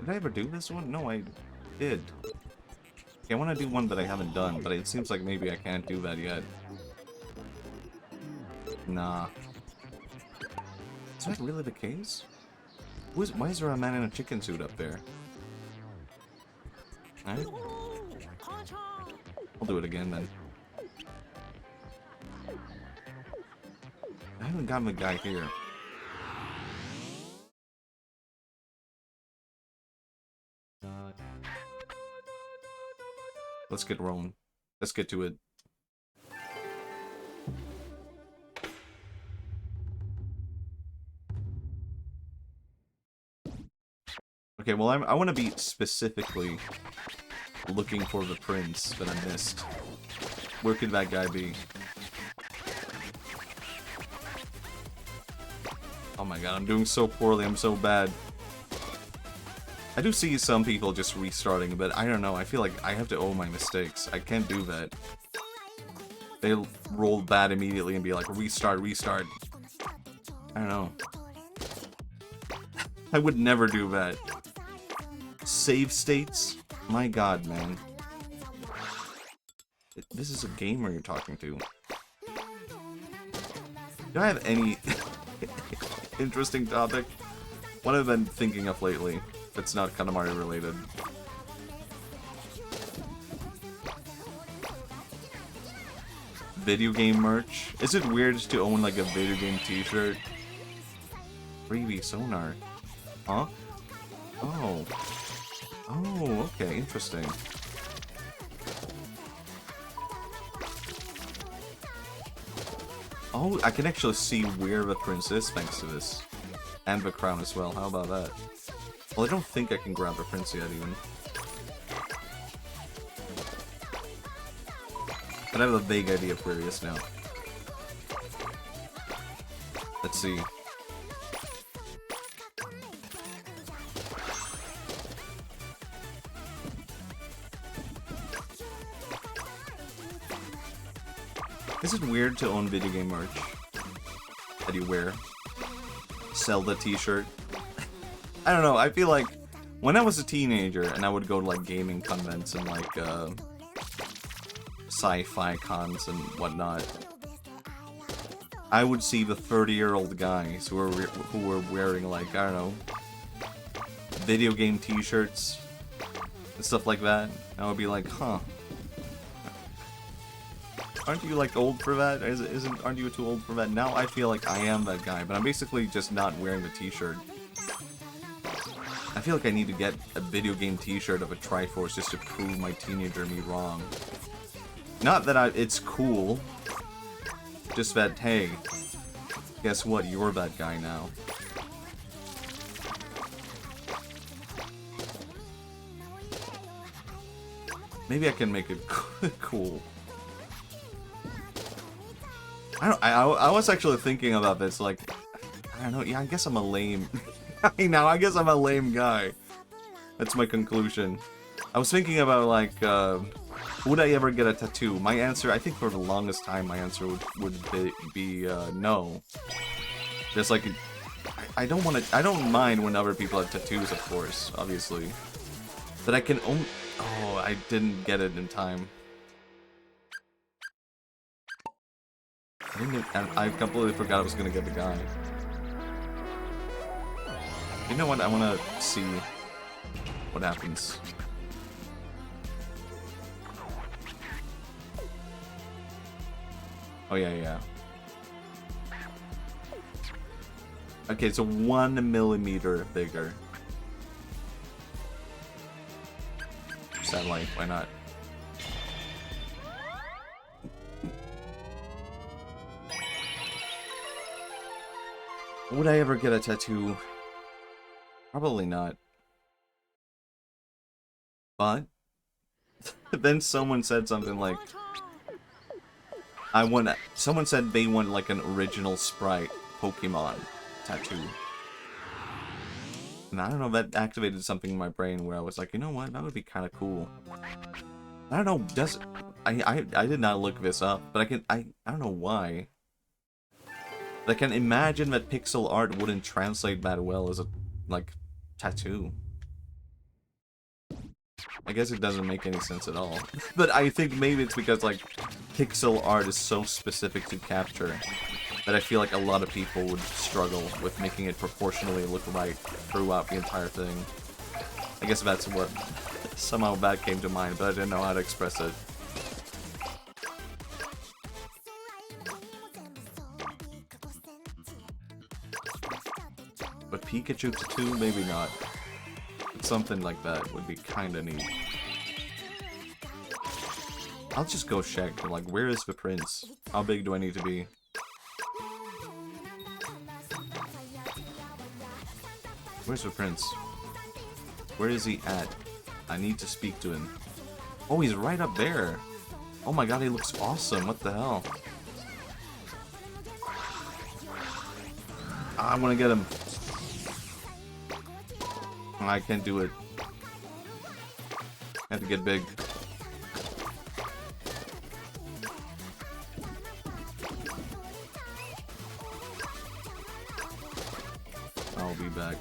Did I ever do this one? No, I did. Okay, I want to do one that I haven't done, but it seems like maybe I can't do that yet. Nah. Is that really the case? Why is there a man in a chicken suit up there? Alright. I'll do it again then. I haven't gotten the guy here. Let's get rolling. Let's get to it. Okay, well, I want to be specifically looking for the prince that I missed. Where could that guy be? Oh my god, I'm doing so poorly. I'm so bad. I do see some people just restarting, but I don't know. I feel like I have to own my mistakes. I can't do that. They roll bad immediately and be like, restart, restart. I don't know. I would never do that. Save states? My god, man. This is a gamer you're talking to. Do I have any interesting topic? What I've been thinking of lately that's not Katamari related. Video game merch? Is it weird to own like a video game t-shirt? Freebie sonar. Huh? Oh. Oh, okay, interesting. Oh, I can actually see where the prince is thanks to this. And the crown as well, how about that? Well, I don't think I can grab the prince yet, even. But I have a vague idea of where he is now. Let's see. Is it weird to own video game merch that you wear? Zelda t-shirt? I don't know, I feel like when I was a teenager and I would go to like gaming convents and like sci-fi cons and whatnot, I would see the 30-year-old guys who were wearing, like, I don't know, video game t-shirts and stuff like that. I would be like, huh. Aren't you, like, old for that? Aren't you too old for that? Now I feel like I am that guy, but I'm basically just not wearing the t-shirt. I feel like I need to get a video game t-shirt of a Triforce just to prove my teenager me wrong. Not that it's cool. Just that, hey, guess what? You're that guy now. Maybe I can make it cool. I was actually thinking about this, like, I don't know, yeah, I guess I'm a lame... I guess I'm a lame guy. That's my conclusion. I was thinking about, like, would I ever get a tattoo? My answer, I think for the longest time, my answer would be no. Just like, I don't mind when other people have tattoos, of course, obviously. But I can only... Oh, I didn't get it in time. I completely forgot I was gonna get the guy. You know what? I wanna see what happens. Oh yeah, yeah. Okay, so 1 millimeter bigger. Satellite, why not? Would I ever get a tattoo? Probably not. But then someone said something like, someone said they want like an original sprite Pokemon tattoo. And I don't know, that activated something in my brain where I was like, you know what, that would be kind of cool. I don't know, I did not look this up, but I don't know why. But I can imagine that pixel art wouldn't translate that well as a, like, tattoo. I guess it doesn't make any sense at all. But I think maybe it's because, like, pixel art is so specific to capture that I feel like a lot of people would struggle with making it proportionally look right throughout the entire thing. I guess that's what somehow that came to mind, but I didn't know how to express it. But Pikachu tattoo? Maybe not. But something like that would be kinda neat. I'll just go check, like, where is the prince? How big do I need to be? Where's the prince? Where is he at? I need to speak to him. Oh, he's right up there. Oh my god, he looks awesome. What the hell? I want to get him. I can't do it. I have to get big. I'll be back.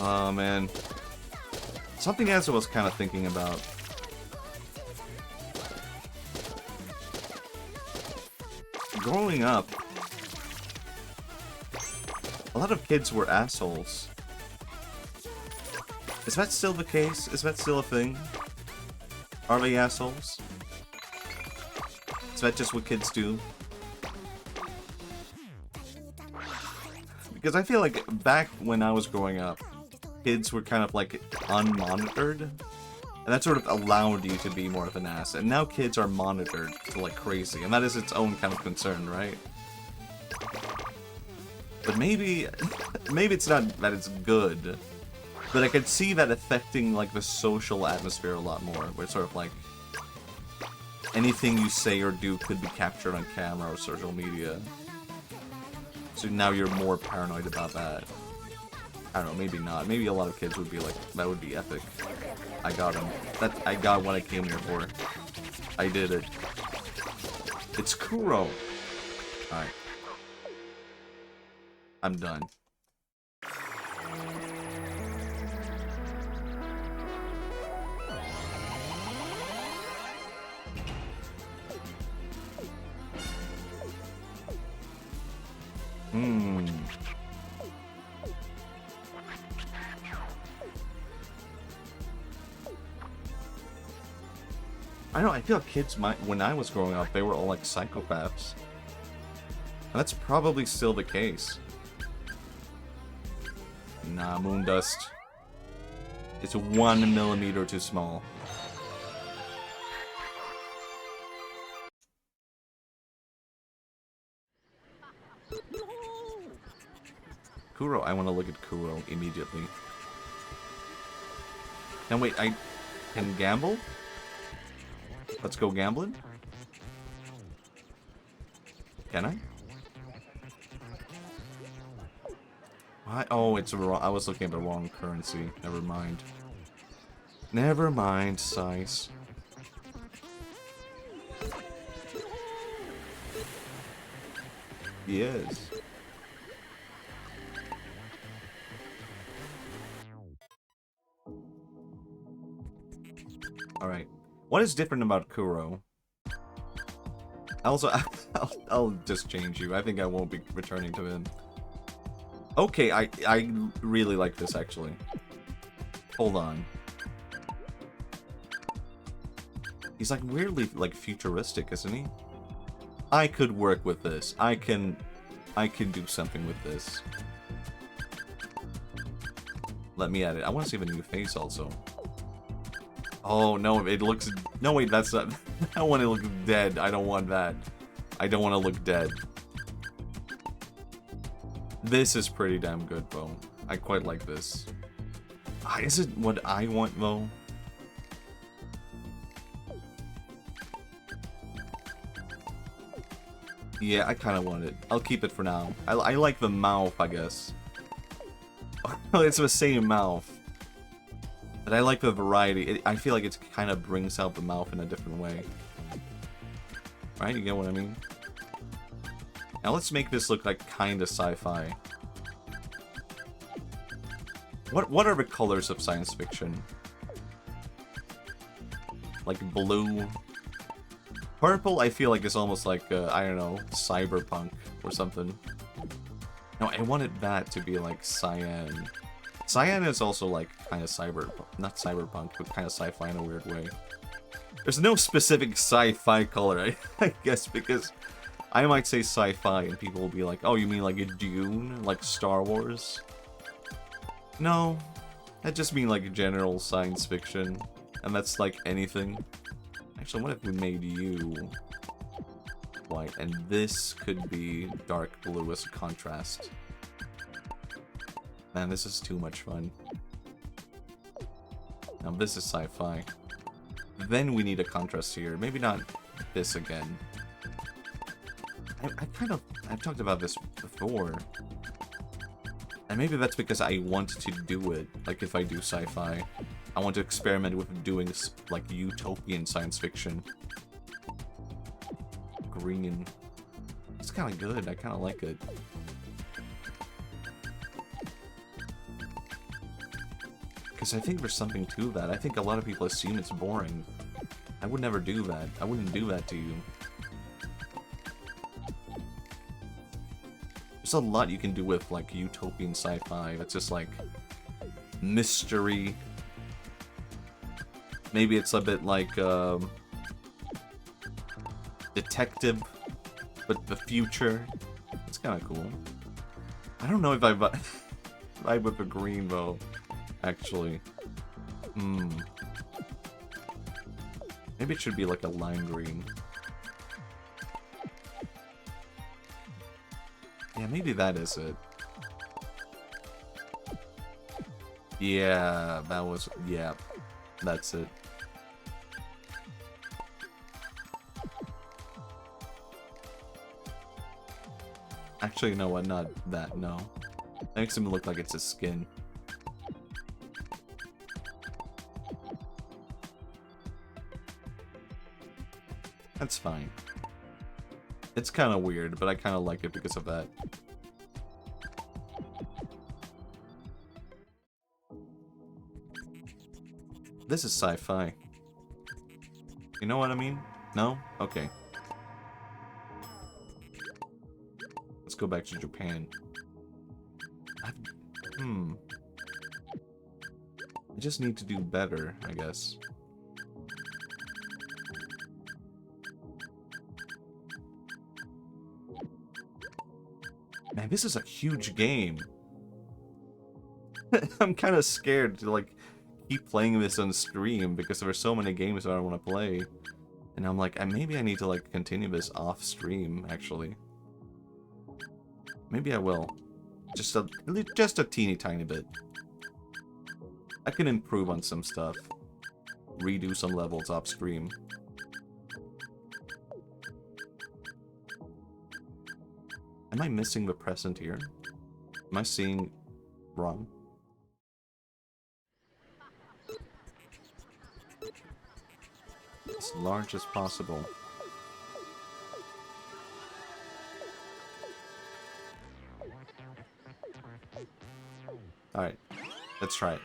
Oh man. Something else I was kind of thinking about. Growing up, a lot of kids were assholes. Is that still the case? Is that still a thing? Are they assholes? Is that just what kids do? Because I feel like back when I was growing up, kids were kind of like unmonitored, and that sort of allowed you to be more of an ass. And now kids are monitored to like crazy, and that is its own kind of concern, right? But maybe it's not that it's good, but I could see that affecting like the social atmosphere a lot more, where it's sort of like anything you say or do could be captured on camera or social media. So now you're more paranoid about that. I don't know, maybe not. Maybe a lot of kids would be like, that would be epic. I got him. I got what I came here for. I did it. It's Kuro. Alright. I'm done. Hmm. I don't know, I feel like kids when I was growing up, they were all like psychopaths. And that's probably still the case. Nah, moon dust. It's 1 millimeter too small. Kuro, I want to look at Kuro immediately. Now wait, I can gamble? Let's go gambling? Can I? Why? Oh, it's wrong. I was looking at the wrong currency. Never mind. Never mind, size. Yes. Alright. What is different about Kuro? Also, I'll just change you. I think I won't be returning to him. Okay, I really like this, actually. Hold on. He's like weirdly like futuristic, isn't he? I could work with this. I can do something with this. Let me edit. I want to see the new face also. Oh no, it looks. No wait, that's not. I want to look dead. I don't want that. I don't want to look dead. This is pretty damn good, though. I quite like this. Is it what I want, though? Yeah, I kind of want it. I'll keep it for now. I like the mouth, I guess. It's the same mouth. But I like the variety. I feel like it kind of brings out the mouth in a different way. Right? You get what I mean? Now let's make this look like kind of sci-fi. What are the colors of science fiction? Like blue. Purple, I feel like is almost like, I don't know, cyberpunk or something. No, I wanted that to be like cyan. Cyan is also like kind of not cyberpunk, but kind of sci-fi in a weird way. There's no specific sci-fi color, I guess, because I might say sci-fi and people will be like, oh, you mean like a Dune? Like Star Wars? No, that just mean like general science fiction. And that's like anything. Actually, what if we made you white? And this could be dark blue as a contrast. Man, this is too much fun. Now this is sci-fi. Then we need a contrast here. Maybe not this again. I've talked about this before. And maybe that's because I want to do it. Like if I do sci-fi, I want to experiment with doing like utopian science fiction. Green. It's kind of good. I kind of like it. Because I think there's something to that. I think a lot of people assume it's boring. I would never do that. I wouldn't do that to you. There's a lot you can do with, like, utopian sci-fi. It's just, like, mystery. Maybe it's a bit like, detective, but the future. It's kind of cool. I don't know if I vibe with the green, though. Actually. Maybe it should be like a lime green. Yeah, maybe that is it. Yeah, that was... Yeah, that's it. Actually, you know what? Not that, no. That makes him look like it's his skin. That's fine. It's kind of weird, but I kind of like it because of that. This is sci-fi. You know what I mean? No? Okay. Let's go back to Japan. I just need to do better, I guess. Man, this is a huge game. I'm kind of scared to, like, keep playing this on stream because there are so many games that I want to play. And I'm like, maybe I need to, like, continue this off stream, actually. Maybe I will. Just a teeny tiny bit. I can improve on some stuff. Redo some levels off stream. Am I missing the present here? Am I seeing wrong? As large as possible. Alright, let's try it.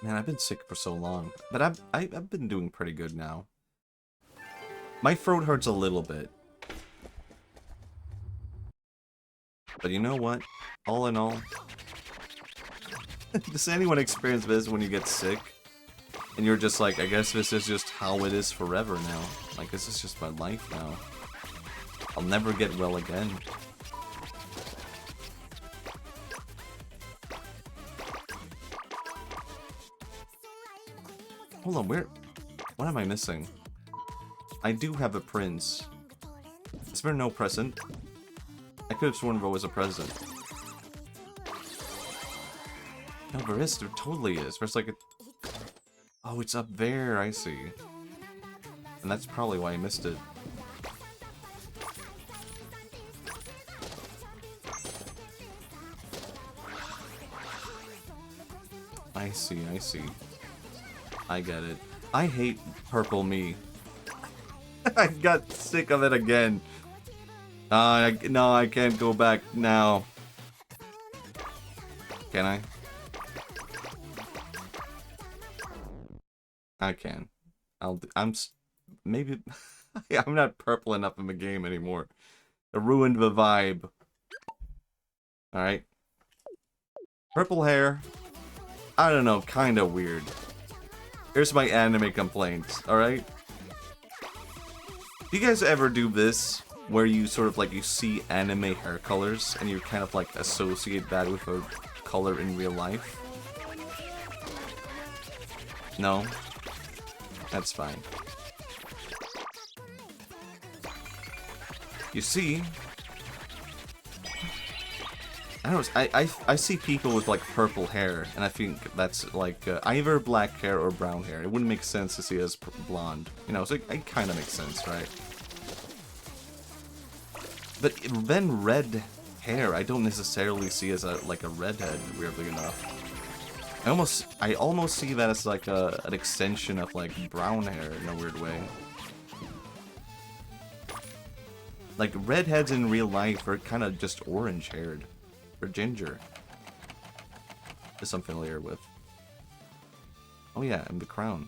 Man, I've been sick for so long, but I've been doing pretty good now. My throat hurts a little bit. But you know what? All in all, does anyone experience this when you get sick? And you're just like, I guess this is just how it is forever now. Like, this is just my life now. I'll never get well again. Hold on, where? What am I missing? I do have a prince. Is there no present? I could have sworn there was a present. No, there is. There totally is. There's like a... Oh, it's up there. I see. And that's probably why I missed it. I see, I see. I get it. I hate purple me. I got sick of it again. No, I can't go back now. Can I? I can. Maybe... I'm not purple enough in the game anymore. It ruined the vibe. Alright. Purple hair. I don't know, kinda weird. Here's my anime complaints, alright? Do you guys ever do this? Where you sort of like, you see anime hair colors, and you kind of like associate that with a color in real life? No? That's fine. You see... I don't know, I see people with like purple hair, and I think that's like either black hair or brown hair. It wouldn't make sense to see as blonde. You know, so it kind of makes sense, right? But then red hair, I don't necessarily see as like a redhead, weirdly enough. I almost see that as like an extension of like brown hair in a weird way. Like redheads in real life are kind of just orange haired. Or ginger. This I'm familiar with. Oh yeah, and the crown.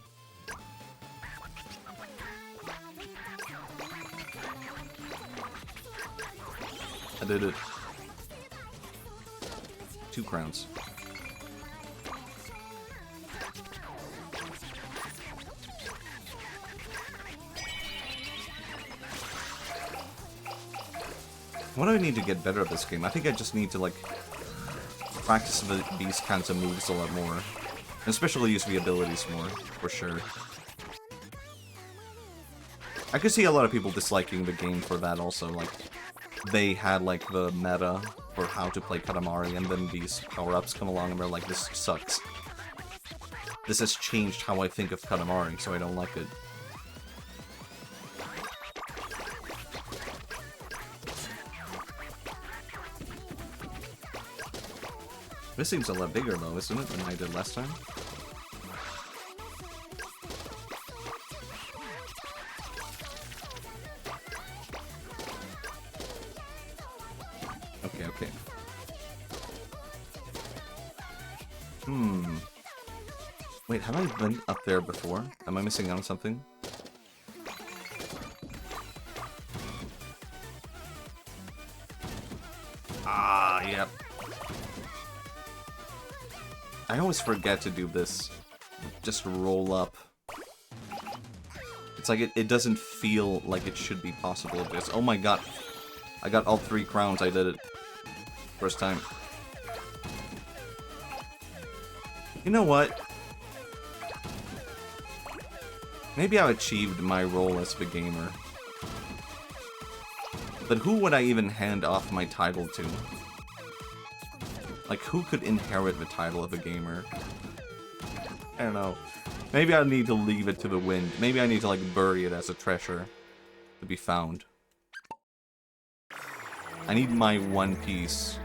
I did it. 2 crowns. What do I need to get better at this game? I think I just need to, like, practice these kinds of moves a lot more. And especially use the abilities more, for sure. I could see a lot of people disliking the game for that also, like, they had, like, the meta for how to play Katamari, and then these power-ups come along and they're like, this sucks. This has changed how I think of Katamari, so I don't like it. This seems a lot bigger though, isn't it, than I did last time? Okay, okay. Wait, have I been up there before? Am I missing out on something? Ah, yep. I always forget to do this. Just roll up. It's like it doesn't feel like it should be possible. Just, oh my god. I got all 3 crowns. I did it. First time. You know what? Maybe I've achieved my role as the gamer. But who would I even hand off my title to? Like, who could inherit the title of a gamer? I don't know. Maybe I need to leave it to the wind. Maybe I need to, like, bury it as a treasure to be found. I need my one piece.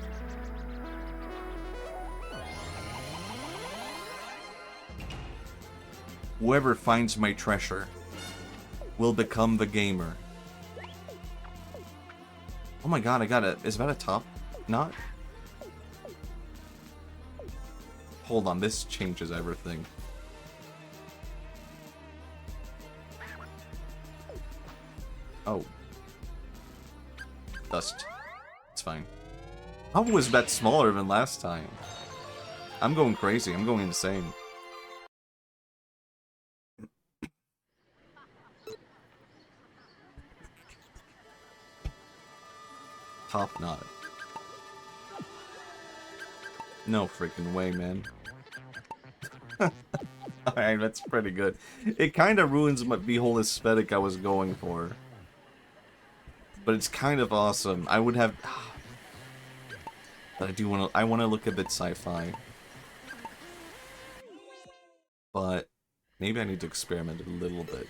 Whoever finds my treasure will become the gamer. Oh my god, I got it. Is that a top knot? Hold on, this changes everything. Oh. Dust. It's fine. How was that smaller than last time? I'm going crazy. I'm going insane. Top knot. No freaking way, man. Alright, that's pretty good. It kind of ruins the whole aesthetic I was going for. But it's kind of awesome. I would have... But I want to look a bit sci-fi. But maybe I need to experiment a little bit.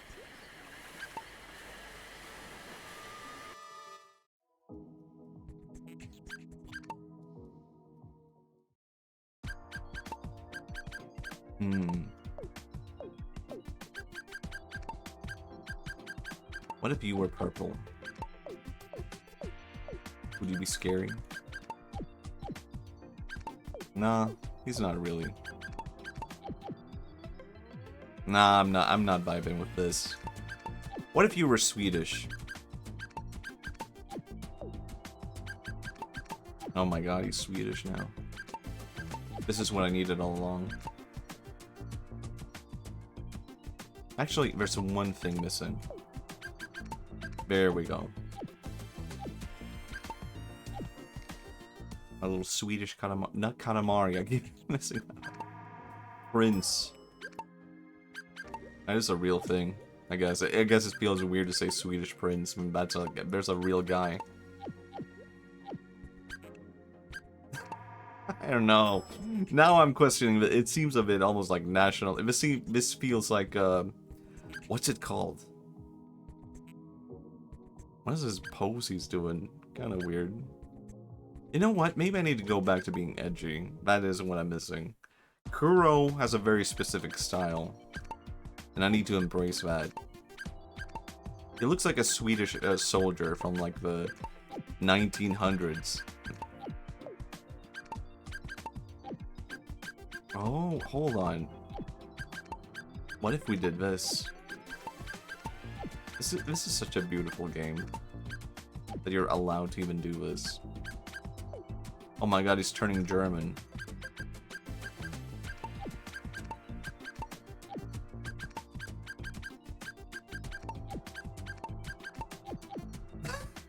What if you were purple? Would you be scary? Nah, he's not really. Nah, I'm not vibing with this. What if you were Swedish? Oh my god, he's Swedish now. This is what I needed all along. Actually, there's one thing missing. There we go. A little Swedish katamari. Not katamari, I keep missing that. Prince. That is a real thing, I guess. I guess it feels weird to say Swedish prince. I mean, that's a, there's a real guy. I don't know. Now I'm questioning that. It seems a bit almost like national. This feels like, what's it called? What is this pose he's doing? Kind of weird. You know what? Maybe I need to go back to being edgy. That is what I'm missing. Kuro has a very specific style. And I need to embrace that. He looks like a Swedish soldier from like the 1900s. Oh, hold on. What if we did this? This is such a beautiful game. That you're allowed to even do this. Oh my god, he's turning German.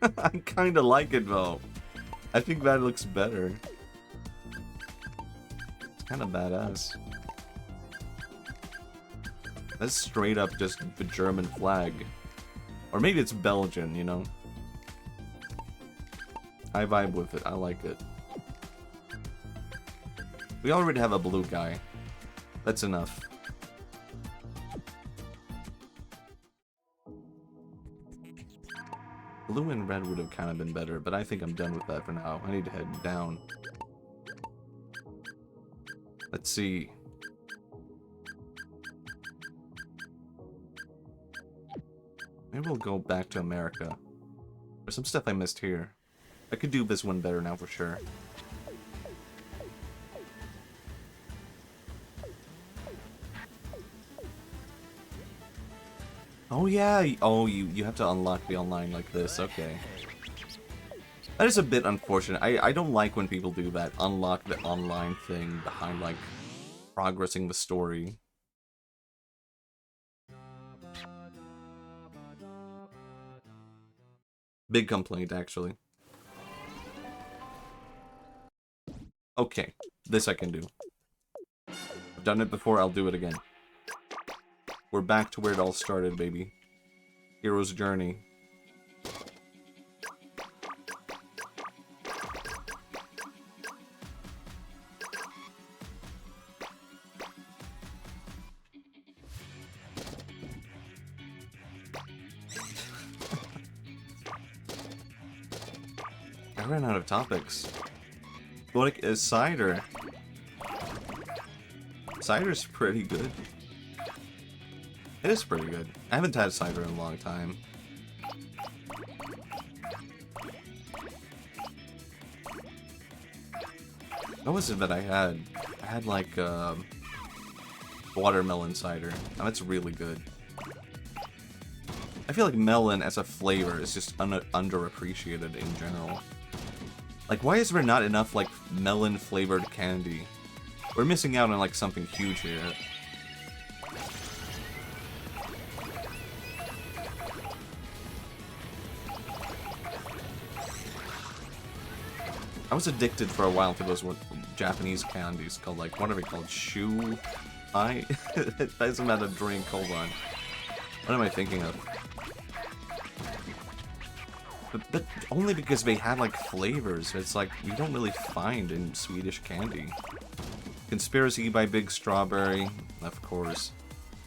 I kinda like it though. I think that looks better. It's kinda badass. That's straight up just the German flag. Or maybe it's Belgian, you know? I vibe with it. I like it. We already have a blue guy. That's enough. Blue and red would have kind of been better, but I think I'm done with that for now. I need to head down. Let's see. Maybe we'll go back to America. There's some stuff I missed here. I could do this one better now for sure. Oh yeah, oh you have to unlock the online like this, okay. That is a bit unfortunate. I don't like when people do that. Unlock the online thing behind, like, progressing the story. Big complaint, actually. Okay, this I can do. I've done it before, I'll do it again. We're back to where it all started, baby. Hero's journey. I ran out of topics. What is cider? Cider's pretty good. It is pretty good. I haven't had cider in a long time. What was it that I had? I had like watermelon cider. Now that's really good. I feel like melon as a flavor is just underappreciated in general. Like, why is there not enough, like, melon-flavored candy? We're missing out on, like, something huge here. I was addicted for a while to those Japanese candies called, like, what are they called? Shu? It doesn't matter drink, hold on. What am I thinking of? But only because they had, like, flavors. It's like, we don't really find in Swedish candy. Conspiracy by Big Strawberry, of course.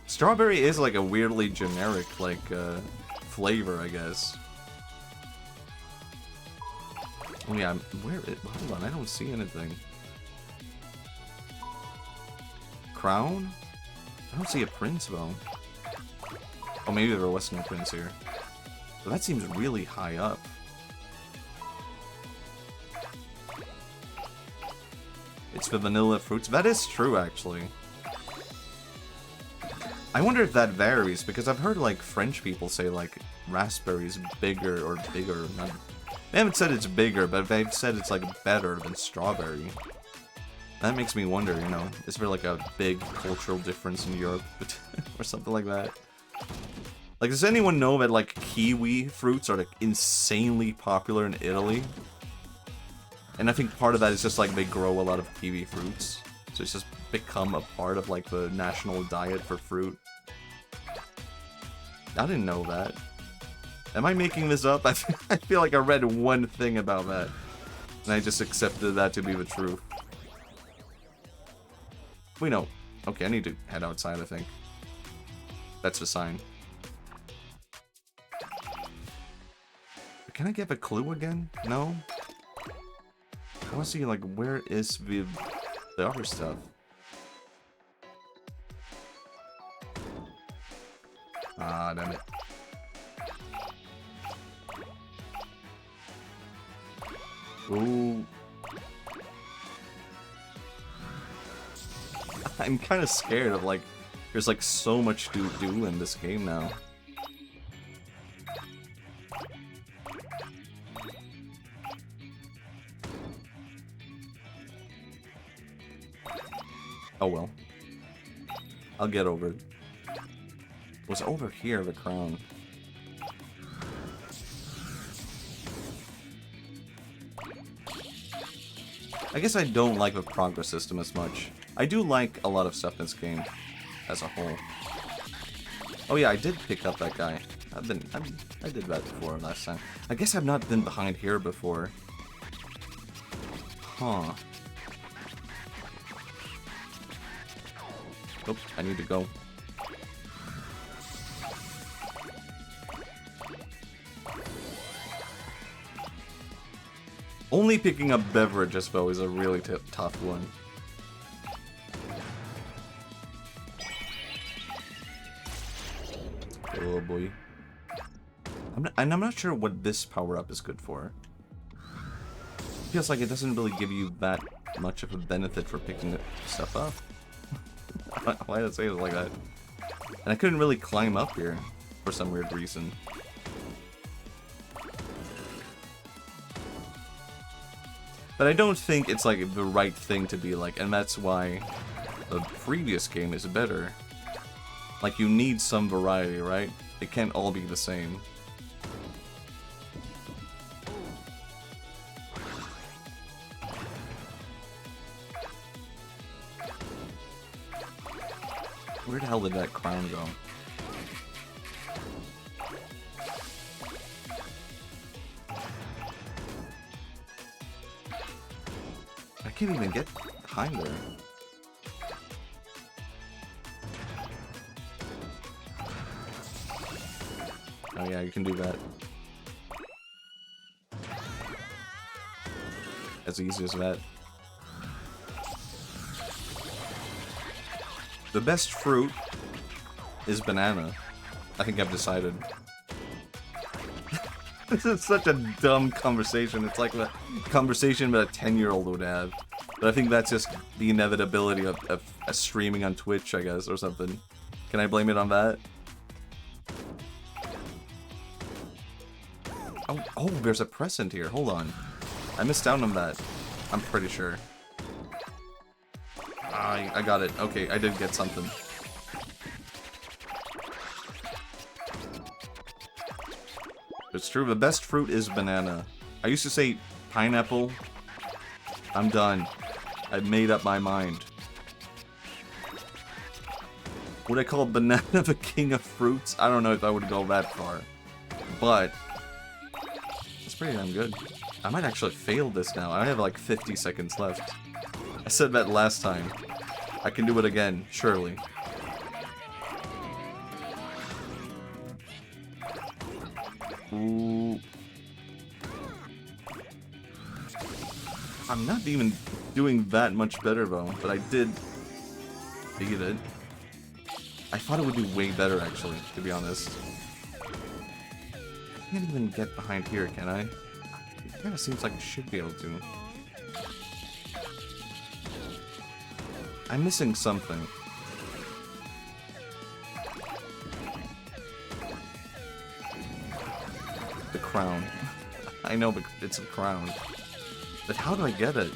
Strawberry is, like, a weirdly generic, like, flavor, I guess. Oh, yeah, hold on, I don't see anything. Crown? I don't see a prince, though. Oh, maybe there was no prince here. But that seems really high up. It's the vanilla fruits. That is true, actually. I wonder if that varies, because I've heard, like, French people say, like, raspberry's bigger or bigger. They haven't said it's bigger, but they've said it's, like, better than strawberry. That makes me wonder, you know, is there, like, a big cultural difference in Europe or something like that? Like, does anyone know that, like, kiwi fruits are, like, insanely popular in Italy? And I think part of that is just, like, they grow a lot of kiwi fruits. So it's just become a part of, like, the national diet for fruit. I didn't know that. Am I making this up? I feel like I read one thing about that. And I just accepted that to be the truth. We know. Okay, I need to head outside, I think. That's the sign. Can I get a clue again? No? I want to see, like, where is the other stuff? Ah, damn it. Ooh. I'm kind of scared of, like, there's, like, so much to do in this game now. Oh well. I'll get over it. It was over here, the crown. I guess I don't like the progress system as much. I do like a lot of stuff in this game as a whole. Oh yeah, I did pick up that guy. I did that before last time. I guess I've not been behind here before. Huh. Oops, I need to go. Only picking up beverages, though, is a really tough one. Oh boy. I'm not sure what this power-up is good for. Feels like it doesn't really give you that much of a benefit for picking stuff up. Why did I say it like that? And I couldn't really climb up here for some weird reason. But I don't think it's like the right thing to be like, and that's why the previous game is better. Like, you need some variety, right? It can't all be the same. Where the hell did that crown go? I can't even get behind there. Oh yeah, you can do that. As easy as that. The best fruit is banana. I think I've decided. This is such a dumb conversation. It's like a conversation that a 10-year-old would have. But I think that's just the inevitability of streaming on Twitch, I guess, or something. Can I blame it on that? Oh, there's a present here. Hold on. I missed out on that. I'm pretty sure. I got it. Okay, I did get something. It's true, the best fruit is banana. I used to say pineapple. I'm done. I've made up my mind. Would I call banana the king of fruits? I don't know if I would go that far. But it's pretty damn good. I might actually fail this now. I have like 50 seconds left. I said that last time. I can do it again, surely. Ooh. I'm not even doing that much better though, but I did beat it. I thought it would do way better actually, to be honest. I can't even get behind here, can I? It kinda seems like I should be able to. I'm missing something. The crown. I know, but it's a crown. But how do I get it?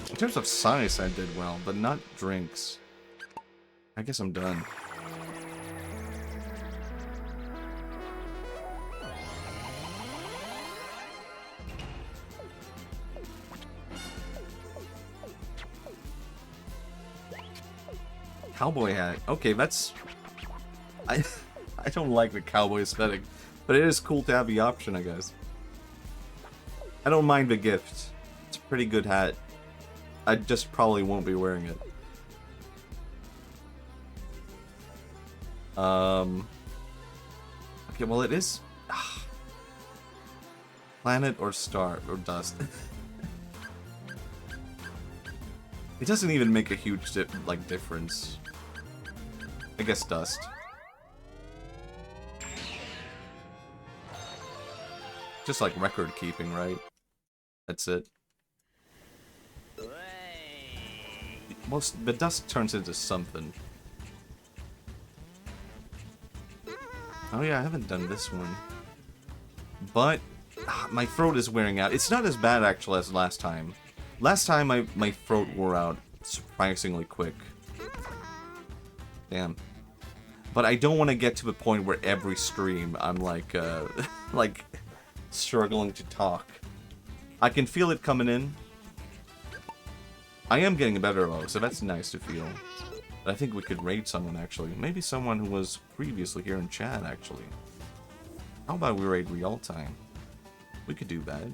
In terms of size, I did well, but not drinks. I guess I'm done. Cowboy hat. Okay, that's... I don't like the cowboy aesthetic, but it is cool to have the option, I guess. I don't mind the gift. It's a pretty good hat. I just probably won't be wearing it. Okay, well it is... Planet or star or dust. It doesn't even make a huge difference. I guess dust. Just like record keeping, right? That's it. Most the dust turns into something. Oh yeah, I haven't done this one. But my throat is wearing out. It's not as bad actually as last time. Last time my throat wore out surprisingly quick. Damn. But I don't want to get to the point where every stream I'm like like struggling to talk. I can feel it coming in. I am getting better though, so that's nice to feel. But I think we could raid someone actually. Maybe someone who was previously here in chat actually. How about we raid real time? We could do that.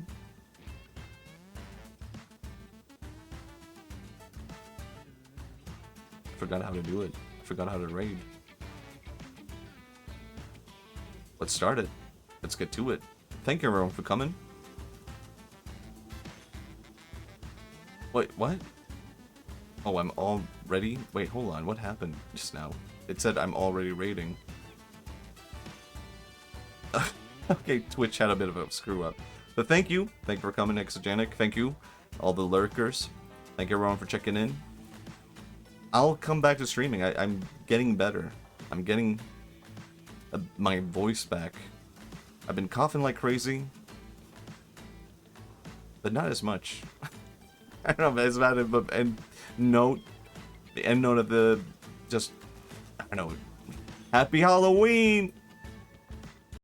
Forgot how to do it. Forgot how to raid. Let's start it. Let's get to it. Thank you everyone for coming. Wait, what? Oh, I'm all ready? Wait, hold on. What happened just now? It said I'm already raiding. Okay, Twitch had a bit of a screw up. But thank you. Thank you for coming, Exogenic. Thank you. All the lurkers. Thank you everyone for checking in. I'll come back to streaming. I'm getting better. I'm getting my voice back. I've been coughing like crazy, but not as much. I don't know if it's about it, but end note, the end note of the just, I don't know, Happy Halloween!